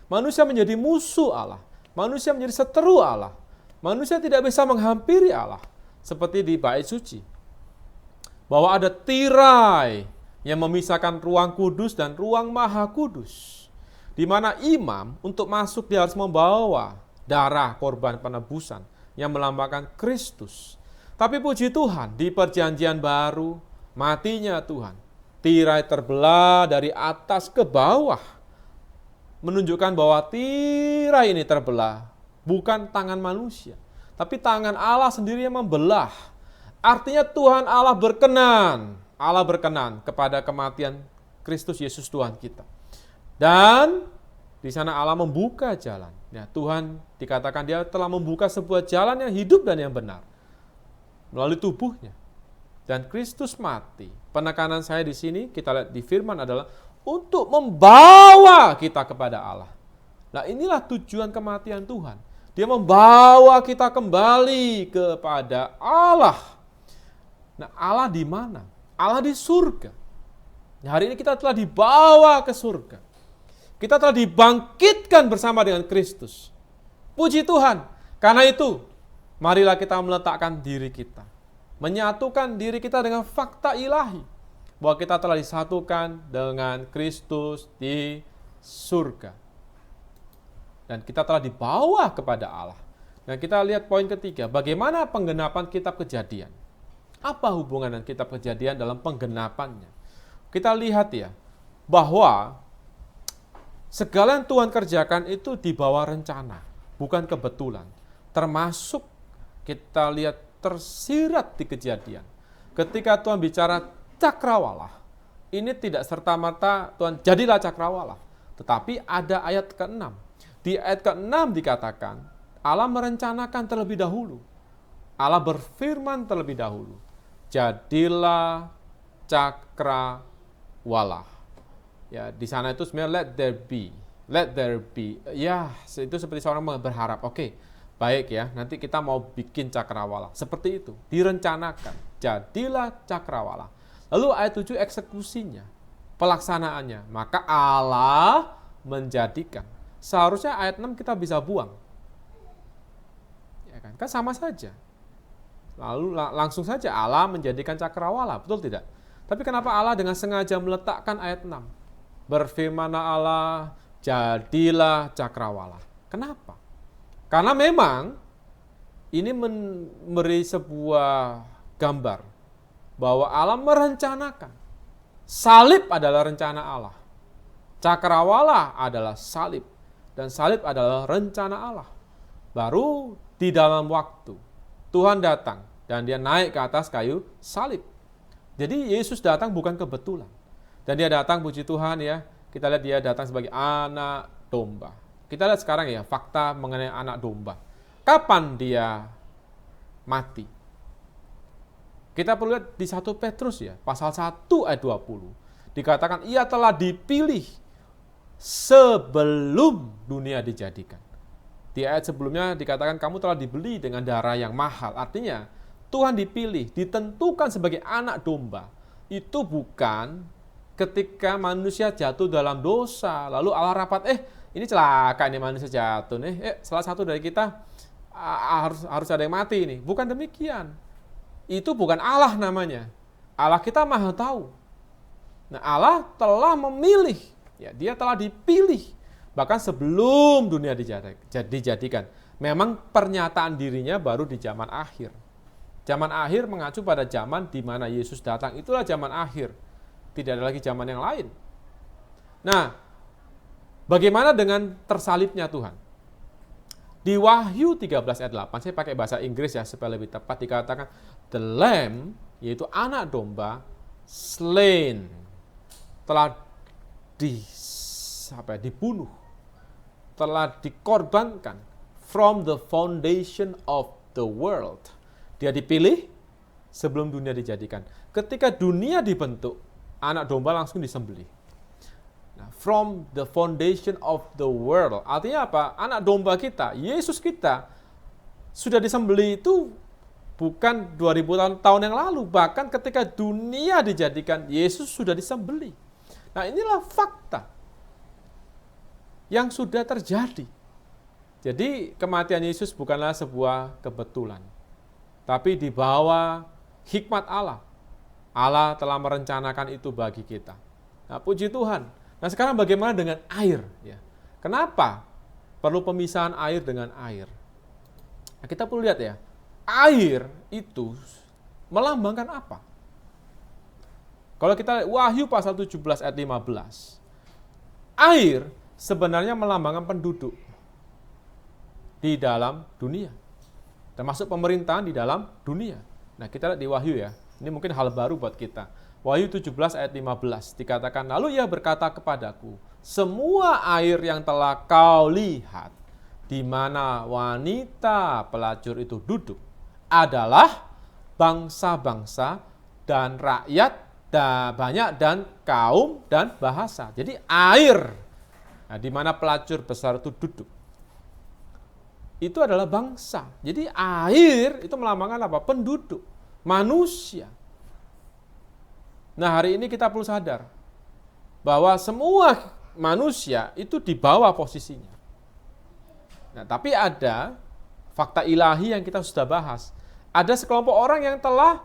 Manusia menjadi musuh Allah. Manusia menjadi seteru Allah. Manusia tidak bisa menghampiri Allah. Seperti di bait suci. Bahwa ada tirai yang memisahkan ruang kudus dan ruang maha kudus. Di mana imam untuk masuk dia harus membawa darah korban penebusan yang melambangkan Kristus. Tapi puji Tuhan, di perjanjian baru, matinya Tuhan, tirai terbelah dari atas ke bawah, menunjukkan bahwa tirai ini terbelah bukan tangan manusia, tapi tangan Allah sendiri yang membelah. Artinya Tuhan Allah berkenan kepada kematian Kristus Yesus Tuhan kita. Dan di sana Allah membuka jalan. Ya, Tuhan dikatakan dia telah membuka sebuah jalan yang hidup dan yang benar melalui tubuhnya. Dan Kristus mati. Penekanan saya di sini, kita lihat di firman adalah untuk membawa kita kepada Allah. Nah, inilah tujuan kematian Tuhan. Dia membawa kita kembali kepada Allah. Nah, Allah di mana? Allah di surga. Nah, hari ini kita telah dibawa ke surga. Kita telah dibangkitkan bersama dengan Kristus. Puji Tuhan. Karena itu, marilah kita meletakkan diri kita. Menyatukan diri kita dengan fakta ilahi. Bahwa kita telah disatukan dengan Kristus di surga. Dan kita telah dibawa kepada Allah. Dan kita lihat poin ketiga, bagaimana penggenapan kitab Kejadian. Apa hubungan dengan kitab Kejadian dalam penggenapannya? Kita lihat ya, bahwa segala yang Tuhan kerjakan itu di bawah rencana, bukan kebetulan. Termasuk kita lihat tersirat di Kejadian. Ketika Tuhan bicara cakrawala, ini tidak serta-merta Tuhan jadilah cakrawala. Tetapi ada ayat ke-6. Di ayat ke-6 dikatakan, Allah merencanakan terlebih dahulu. Allah berfirman terlebih dahulu. Jadilah cakrawala. Ya, di sana itu sebenarnya let there be. Ya, itu seperti seorang berharap, oke, baik ya, nanti kita mau bikin cakrawala. Seperti itu, direncanakan. Jadilah cakrawala. Lalu ayat 7 eksekusinya, pelaksanaannya. Maka Allah menjadikan. Seharusnya ayat 6 kita bisa buang. Ya kan sama saja. Lalu langsung saja Allah menjadikan cakrawala, betul tidak? Tapi kenapa Allah dengan sengaja meletakkan ayat 6? Berfirmanlah Allah, jadilah cakrawala. Kenapa? Karena memang ini memberi sebuah gambar bahwa Allah merencanakan. Salib adalah rencana Allah. Cakrawala adalah salib. Dan salib adalah rencana Allah. Baru di dalam waktu Tuhan datang dan dia naik ke atas kayu salib. Jadi Yesus datang bukan kebetulan. Dan dia datang, puji Tuhan ya, kita lihat dia datang sebagai anak domba. Kita lihat sekarang ya, fakta mengenai anak domba. Kapan dia mati? Kita perlu lihat di 1 Petrus ya, pasal 1 ayat 20. Dikatakan ia telah dipilih sebelum dunia dijadikan. Di ayat sebelumnya dikatakan kamu telah dibeli dengan darah yang mahal. Artinya Tuhan dipilih, ditentukan sebagai anak domba. Itu bukan ketika manusia jatuh dalam dosa, lalu Allah rapat, ini celaka ini manusia jatuh nih, salah satu dari kita harus ada yang mati ini. Bukan demikian. Itu bukan Allah namanya. Allah kita maha tahu. Nah, Allah telah memilih, ya, dia telah dipilih Bahkan sebelum dunia dijadikan. Memang pernyataan dirinya baru di zaman akhir. Zaman akhir mengacu pada zaman di mana Yesus datang. Itulah zaman akhir. Tidak ada lagi zaman yang lain. Nah, bagaimana dengan tersalibnya Tuhan? Di Wahyu 13 ayat 8, saya pakai bahasa Inggris ya supaya lebih tepat, dikatakan the lamb, yaitu anak domba, slain, telah dibunuh, telah dikorbankan from the foundation of the world. Dia dipilih sebelum dunia dijadikan. Ketika dunia dibentuk, anak domba langsung disembelih. Nah, from the foundation of the world. Artinya apa? Anak domba kita, Yesus kita, sudah disembelih itu bukan 2000 tahun yang lalu. Bahkan ketika dunia dijadikan, Yesus sudah disembelih. Nah, inilah fakta yang sudah terjadi. Jadi kematian Yesus bukanlah sebuah kebetulan, tapi di bawah hikmat Allah. Allah telah merencanakan itu bagi kita. Nah, puji Tuhan. Nah, sekarang bagaimana dengan air? Ya. Kenapa perlu pemisahan air dengan air? Nah, kita perlu lihat ya, air itu melambangkan apa? Kalau kita lihat Wahyu pasal 17 ayat 15, air sebenarnya melambangkan penduduk di dalam dunia, termasuk pemerintahan di dalam dunia. Nah, kita lihat di Wahyu ya, ini mungkin hal baru buat kita. Wahyu 17 ayat 15 dikatakan, lalu ia berkata kepadaku, semua air yang telah kau lihat, di mana wanita pelacur itu duduk, adalah bangsa-bangsa dan rakyat dan banyak dan kaum dan bahasa. Jadi air, nah, di mana pelacur besar itu duduk, itu adalah bangsa. Jadi air itu melambangkan apa? Penduduk, manusia. Nah, hari ini kita perlu sadar bahwa semua manusia itu di bawah posisinya. Nah, tapi ada fakta ilahi yang kita sudah bahas. Ada sekelompok orang yang telah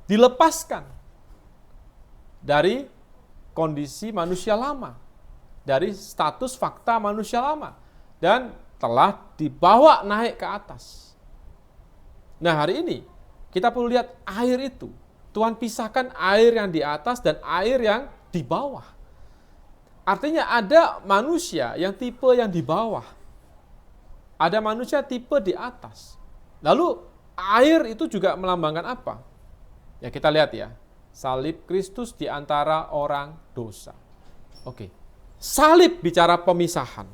dilepaskan dari kondisi manusia lama, dari status fakta manusia lama, dan telah dibawa naik ke atas. Nah, hari ini kita perlu lihat air itu. Tuhan pisahkan air yang di atas dan air yang di bawah. Artinya ada manusia yang tipe yang di bawah. Ada manusia tipe di atas. Lalu air itu juga melambangkan apa? Ya, kita lihat ya. Salib Kristus di antara orang dosa. Oke. Salib bicara pemisahan.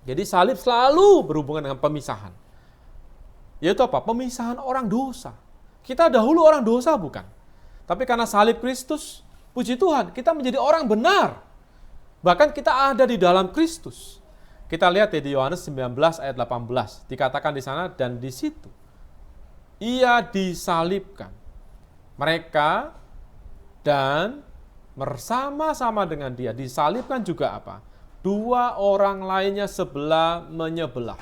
Jadi salib selalu berhubungan dengan pemisahan. Yaitu apa? Pemisahan orang dosa. Kita dahulu orang dosa bukan? Tapi karena salib Kristus, puji Tuhan, kita menjadi orang benar. Bahkan kita ada di dalam Kristus. Kita lihat ya di Yohanes 19 ayat 18. Dikatakan di sana, dan di situ ia disalibkan. Mereka dan bersama-sama dengan dia disalibkan juga apa? Dua orang lainnya sebelah menyebelah.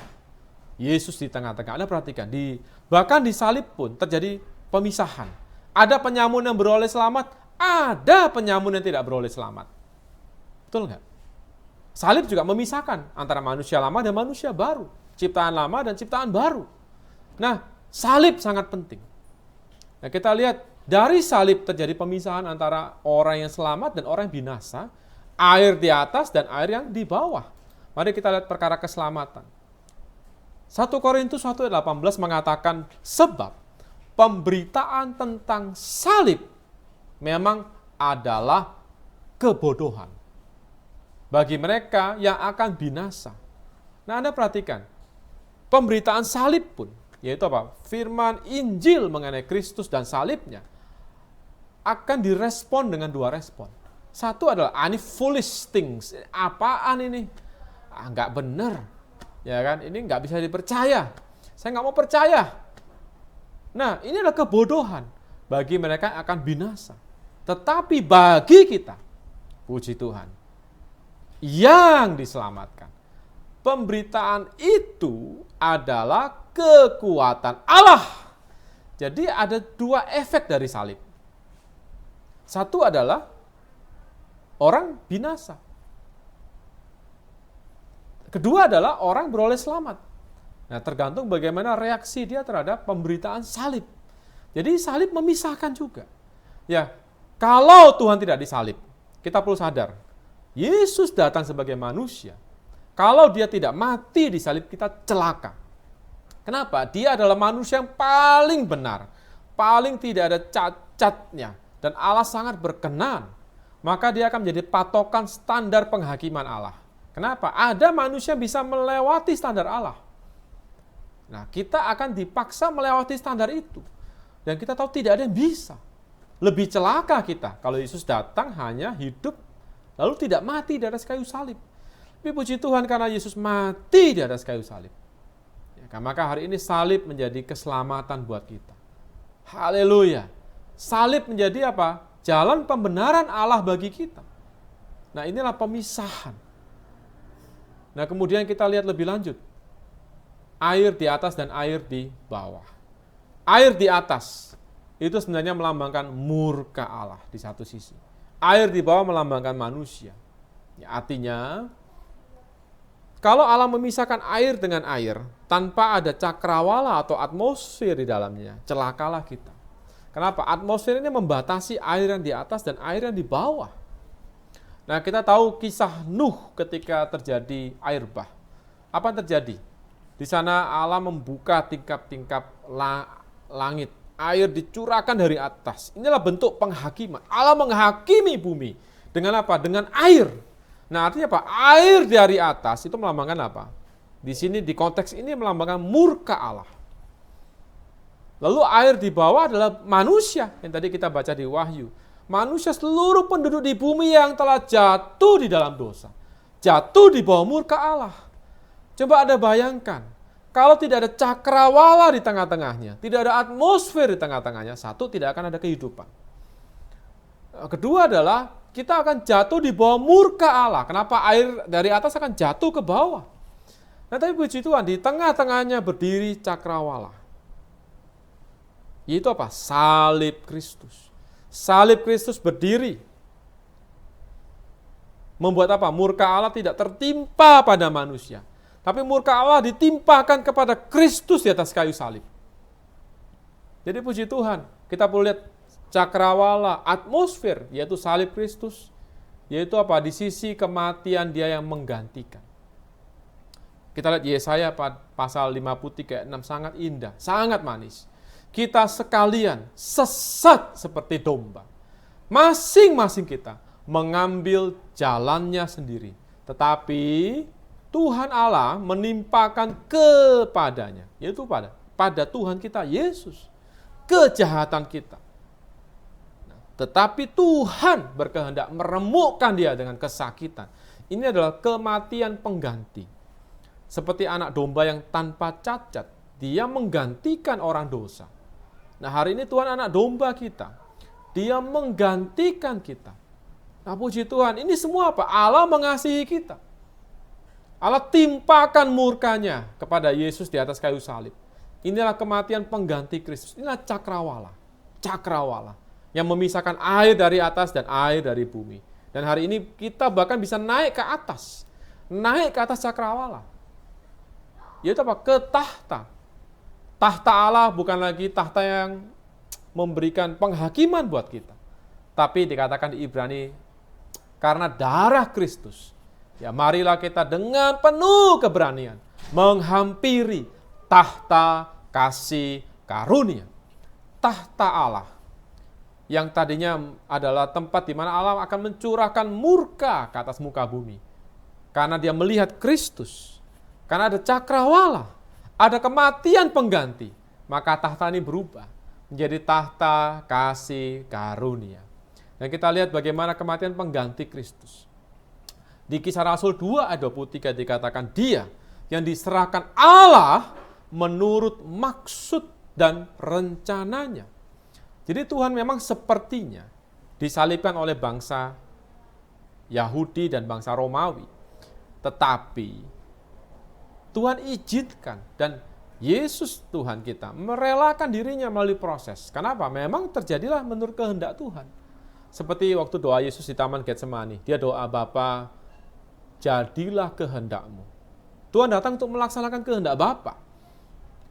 Yesus di tengah-tengah. Anda perhatikan, bahkan di salib pun terjadi pemisahan. Ada penyamun yang beroleh selamat, ada penyamun yang tidak beroleh selamat. Betul nggak? Salib juga memisahkan antara manusia lama dan manusia baru. Ciptaan lama dan ciptaan baru. Nah, salib sangat penting. Nah, kita lihat dari salib terjadi pemisahan antara orang yang selamat dan orang yang binasa. Air di atas dan air yang di bawah. Mari kita lihat perkara keselamatan. 1 Korintus 1 ayat 18 mengatakan, sebab pemberitaan tentang salib memang adalah kebodohan bagi mereka yang akan binasa. Nah, Anda perhatikan, pemberitaan salib pun, yaitu apa? Firman Injil mengenai Kristus dan salibnya, akan direspon dengan dua respon. Satu adalah, ini foolish things. Apaan ini? Nggak benar. Ya kan, ini nggak bisa dipercaya. Saya nggak mau percaya. Nah, ini adalah kebodohan bagi mereka yang akan binasa. Tetapi bagi kita, puji Tuhan, yang diselamatkan, pemberitaan itu adalah kekuatan Allah. Jadi ada dua efek dari salib. Satu adalah orang binasa. Kedua adalah orang beroleh selamat. Nah, tergantung bagaimana reaksi dia terhadap pemberitaan salib. Jadi salib memisahkan juga. Ya, kalau Tuhan tidak disalib, kita perlu sadar, Yesus datang sebagai manusia. Kalau dia tidak mati di salib, kita celaka. Kenapa? Dia adalah manusia yang paling benar, paling tidak ada cacatnya, dan Allah sangat berkenan. Maka dia akan menjadi patokan standar penghakiman Allah. Kenapa? Ada manusia bisa melewati standar Allah. Nah, kita akan dipaksa melewati standar itu. Dan kita tahu tidak ada yang bisa. Lebih celaka kita kalau Yesus datang hanya hidup lalu tidak mati di atas kayu salib. Tapi puji Tuhan karena Yesus mati di atas kayu salib. Ya, maka hari ini salib menjadi keselamatan buat kita. Haleluya. Salib menjadi apa? Jalan pembenaran Allah bagi kita. Nah, inilah pemisahan. Nah, kemudian kita lihat lebih lanjut. Air di atas dan air di bawah. Air di atas itu sebenarnya melambangkan murka Allah di satu sisi. Air di bawah melambangkan manusia. Ya, artinya, kalau Allah memisahkan air dengan air, tanpa ada cakrawala atau atmosfer di dalamnya, celakalah kita. Kenapa? Atmosfer ini membatasi air yang di atas dan air yang di bawah. Nah, kita tahu kisah Nuh ketika terjadi air bah. Apa yang terjadi? Di sana Allah membuka tingkap-tingkap langit. Air dicurahkan dari atas. Inilah bentuk penghakiman. Allah menghakimi bumi. Dengan apa? Dengan air. Nah, artinya apa? Air dari atas itu melambangkan apa? Di sini, di konteks ini melambangkan murka Allah. Lalu air di bawah adalah manusia. Yang tadi kita baca di Wahyu. Manusia seluruh penduduk di bumi yang telah jatuh di dalam dosa. Jatuh di bawah murka Allah. Coba Anda bayangkan, kalau tidak ada cakrawala di tengah-tengahnya, tidak ada atmosfer di tengah-tengahnya, satu, tidak akan ada kehidupan. Kedua adalah, kita akan jatuh di bawah murka Allah. Kenapa air dari atas akan jatuh ke bawah? Nah, tapi puji Tuhan, di tengah-tengahnya berdiri cakrawala. Yaitu apa? Salib Kristus. Salib Kristus berdiri. Membuat apa? Murka Allah tidak tertimpa pada manusia. Tapi murka Allah ditimpakan kepada Kristus di atas kayu salib. Jadi puji Tuhan, kita perlu lihat cakrawala, atmosfer, yaitu salib Kristus. Yaitu apa? Di sisi kematian dia yang menggantikan. Kita lihat Yesaya pasal 53 ayat 6, sangat indah, sangat manis. Kita sekalian sesat seperti domba. Masing-masing kita mengambil jalannya sendiri. Tetapi Tuhan Allah menimpakan kepadanya, yaitu pada Tuhan kita Yesus, kejahatan kita. Tetapi Tuhan berkehendak meremukkan dia dengan kesakitan. Ini adalah kematian pengganti. Seperti anak domba yang tanpa cacat, dia menggantikan orang dosa. Nah, hari ini Tuhan anak domba kita, dia menggantikan kita. Nah, puji Tuhan, ini semua apa? Allah mengasihi kita. Allah timpakan murkanya kepada Yesus di atas kayu salib. Inilah kematian pengganti Kristus. Inilah cakrawala. Cakrawala. Yang memisahkan air dari atas dan air dari bumi. Dan hari ini kita bahkan bisa naik ke atas. Naik ke atas cakrawala. Yaitu apa? Ke tahta. Tahta Allah bukan lagi tahta yang memberikan penghakiman buat kita. Tapi dikatakan di Ibrani, karena darah Kristus, ya marilah kita dengan penuh keberanian menghampiri tahta kasih karunia. Tahta Allah yang tadinya adalah tempat di mana Allah akan mencurahkan murka ke atas muka bumi. Karena dia melihat Kristus. Karena ada cakrawala, ada kematian pengganti. Maka tahta ini berubah menjadi tahta kasih karunia. Dan kita lihat bagaimana kematian pengganti Kristus. Di Kisah Rasul 2 ayat 23 dikatakan dia yang diserahkan Allah menurut maksud dan rencananya. Jadi Tuhan memang sepertinya disalibkan oleh bangsa Yahudi dan bangsa Romawi. Tetapi Tuhan izinkan dan Yesus Tuhan kita merelakan dirinya melalui proses. Kenapa? Memang terjadilah menurut kehendak Tuhan. Seperti waktu doa Yesus di Taman Getsemani. Dia doa, Bapa, jadilah kehendakmu. Tuhan datang untuk melaksanakan kehendak Bapa.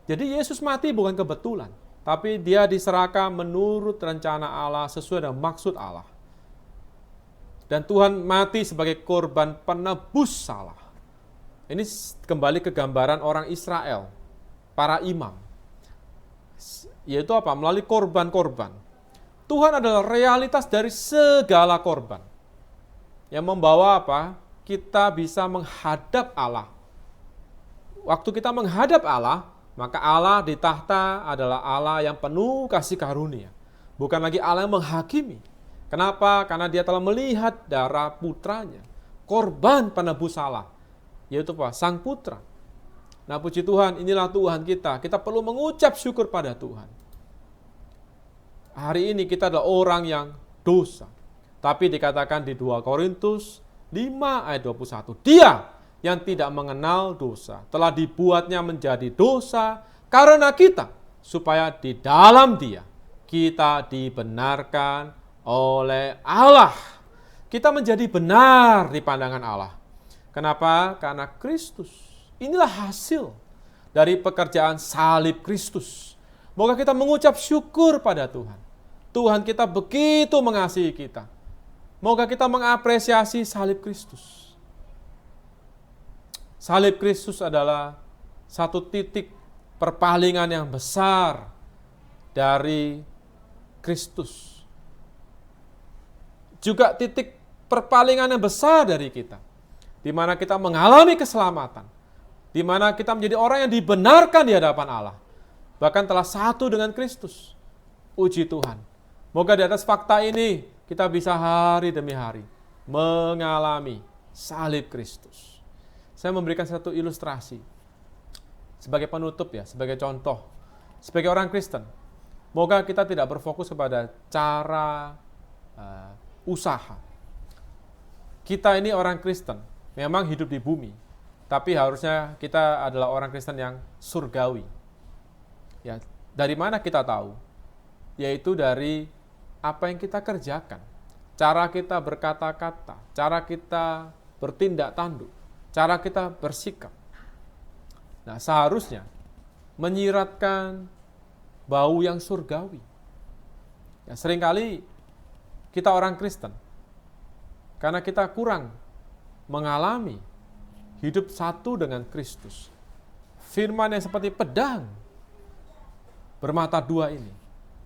Jadi Yesus mati bukan kebetulan, tapi dia diserahkan menurut rencana Allah sesuai dengan maksud Allah. Dan Tuhan mati sebagai korban penebus salah. Ini kembali ke gambaran orang Israel, para imam. Yaitu apa? Melalui korban-korban. Tuhan adalah realitas dari segala korban. Yang membawa apa? Kita bisa menghadap Allah. Waktu kita menghadap Allah, maka Allah di tahta adalah Allah yang penuh kasih karunia. Bukan lagi Allah yang menghakimi. Kenapa? Karena dia telah melihat darah putranya. Korban penebus salah. Yaitu apa? Sang putra. Nah puji Tuhan, inilah Tuhan kita. Kita perlu mengucap syukur pada Tuhan. Hari ini kita adalah orang yang dosa. Tapi dikatakan di 2 Korintus 5 ayat 21. Dia yang tidak mengenal dosa telah dibuatnya menjadi dosa karena kita, supaya di dalam dia kita dibenarkan oleh Allah. Kita menjadi benar di pandangan Allah. Kenapa? Karena Kristus. Inilah hasil dari pekerjaan salib Kristus. Moga kita mengucap syukur pada Tuhan. Tuhan kita begitu mengasihi kita. Moga kita mengapresiasi salib Kristus. Salib Kristus adalah satu titik perpalingan yang besar dari Kristus. Juga titik perpalingan yang besar dari kita. Di mana kita mengalami keselamatan. Di mana kita menjadi orang yang dibenarkan di hadapan Allah. Bahkan telah satu dengan Kristus. Puji Tuhan. Moga di atas fakta ini kita bisa hari demi hari mengalami salib Kristus. Saya memberikan satu ilustrasi sebagai penutup ya, sebagai contoh. Sebagai orang Kristen, moga kita tidak berfokus kepada cara usaha. Kita ini orang Kristen, memang hidup di bumi, tapi harusnya kita adalah orang Kristen yang surgawi. Ya, dari mana kita tahu? Yaitu dari apa yang kita kerjakan. Cara kita berkata-kata, cara kita bertindak tanduk, cara kita bersikap. Nah, seharusnya menyiratkan bau yang surgawi. Ya, seringkali kita orang Kristen, karena kita kurang mengalami hidup satu dengan Kristus. Firman yang seperti pedang bermata dua ini,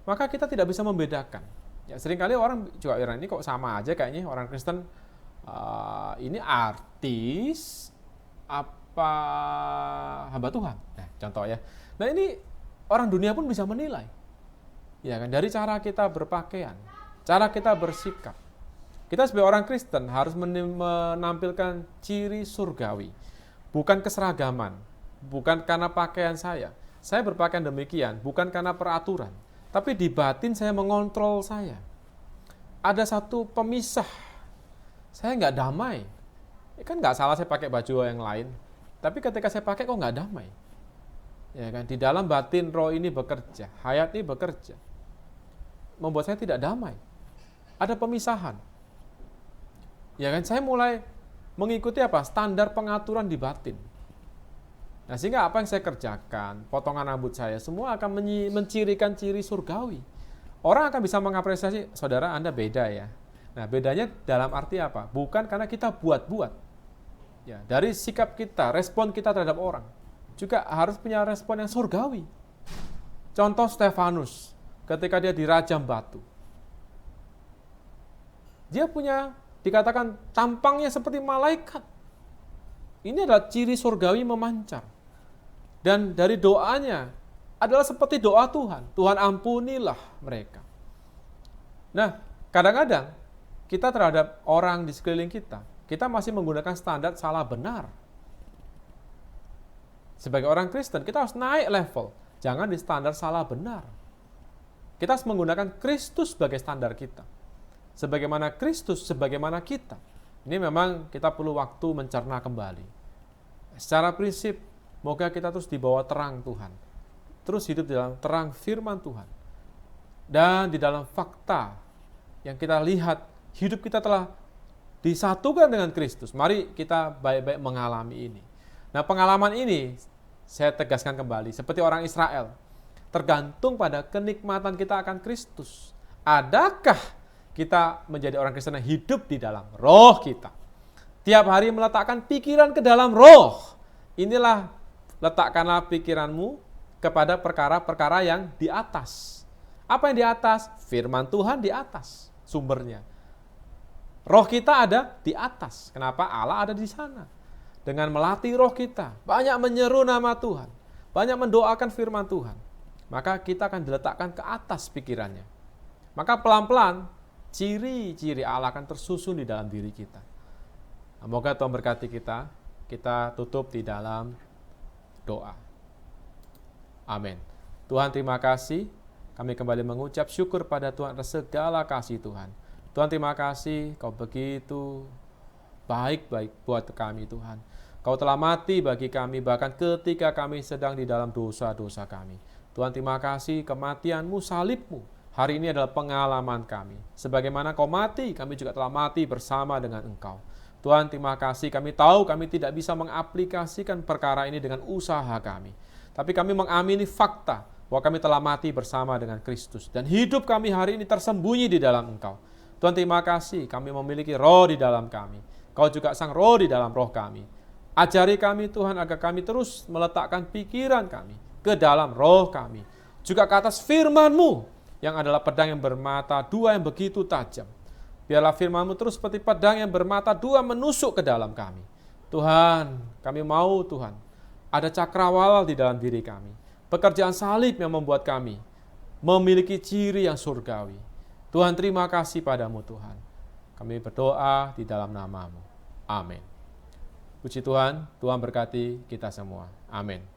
maka kita tidak bisa membedakan. Ya, seringkali orang juga ini kok sama aja kayaknya orang Kristen. Ini artis apa hamba Tuhan? Nah, contoh ya. Nah, ini orang dunia pun bisa menilai. Ya kan, dari cara kita berpakaian, cara kita bersikap. Kita sebagai orang Kristen harus menampilkan ciri surgawi. Bukan keseragaman, bukan karena pakaian saya. Saya berpakaian demikian, bukan karena peraturan. Tapi di batin saya mengontrol saya. Ada satu pemisah. Saya nggak damai. Kan nggak salah saya pakai baju yang lain. Tapi ketika saya pakai kok nggak damai. Ya kan, di dalam batin roh ini bekerja, hayat ini bekerja. Membuat saya tidak damai. Ada pemisahan. Ya kan, saya mulai mengikuti apa? Standar pengaturan di batin. Nah, sehingga apa yang saya kerjakan, potongan rambut saya, semua akan mencirikan ciri surgawi. Orang akan bisa mengapresiasi, saudara Anda beda ya. Nah, bedanya dalam arti apa? Bukan karena kita buat-buat. Ya, dari sikap kita, respon kita terhadap orang, juga harus punya respon yang surgawi. Contoh Stefanus, ketika dia dirajam batu. Dia punya, dikatakan tampangnya seperti malaikat. Ini adalah ciri surgawi memancar. Dan dari doanya adalah seperti doa Tuhan. Tuhan ampunilah mereka. Nah, kadang-kadang kita terhadap orang di sekeliling kita masih menggunakan standar salah benar. Sebagai orang Kristen, kita harus naik level. Jangan di standar salah benar. Kita harus menggunakan Kristus sebagai standar kita. Sebagaimana Kristus, sebagaimana kita. Ini memang kita perlu waktu mencerna kembali. Secara prinsip, moga kita terus dibawa terang Tuhan. Terus hidup di dalam terang firman Tuhan. Dan di dalam fakta yang kita lihat, hidup kita telah disatukan dengan Kristus. Mari kita baik-baik mengalami ini. Nah, pengalaman ini saya tegaskan kembali, seperti orang Israel, tergantung pada kenikmatan kita akan Kristus. Adakah kita menjadi orang Kristen yang hidup di dalam roh kita? Tiap hari meletakkan pikiran ke dalam roh. Inilah, letakkanlah pikiranmu kepada perkara-perkara yang di atas. Apa yang di atas? Firman Tuhan di atas sumbernya. Roh kita ada di atas. Kenapa? Allah ada di sana. Dengan melatih roh kita, banyak menyeru nama Tuhan, banyak mendoakan firman Tuhan, maka kita akan diletakkan ke atas pikirannya. Maka pelan-pelan ciri-ciri Allah akan tersusun di dalam diri kita. Semoga Tuhan berkati kita. Kita tutup di dalam doa. Amin. Tuhan, terima kasih. Kami kembali mengucap syukur pada Tuhan atas segala kasih Tuhan. Tuhan, terima kasih, Kau begitu baik-baik buat kami Tuhan. Kau telah mati bagi kami bahkan ketika kami sedang di dalam dosa-dosa kami. Tuhan, terima kasih kematian-Mu, salib-Mu. Hari ini adalah pengalaman kami. Sebagaimana Kau mati, kami juga telah mati bersama dengan Engkau. Tuhan, terima kasih, kami tahu kami tidak bisa mengaplikasikan perkara ini dengan usaha kami. Tapi kami mengamini fakta bahwa kami telah mati bersama dengan Kristus. Dan hidup kami hari ini tersembunyi di dalam Engkau. Tuhan, terima kasih, kami memiliki roh di dalam kami. Kau juga sang roh di dalam roh kami. Ajari kami Tuhan agar kami terus meletakkan pikiran kami ke dalam roh kami. Juga ke atas firman-Mu yang adalah pedang yang bermata dua yang begitu tajam. Biarlah firman-Mu terus seperti pedang yang bermata dua menusuk ke dalam kami. Tuhan, kami mau Tuhan, ada cakrawala di dalam diri kami. Pekerjaan salib yang membuat kami memiliki ciri yang surgawi. Tuhan, terima kasih padamu Tuhan. Kami berdoa di dalam nama-Mu. Amin. Puji Tuhan, Tuhan berkati kita semua. Amin.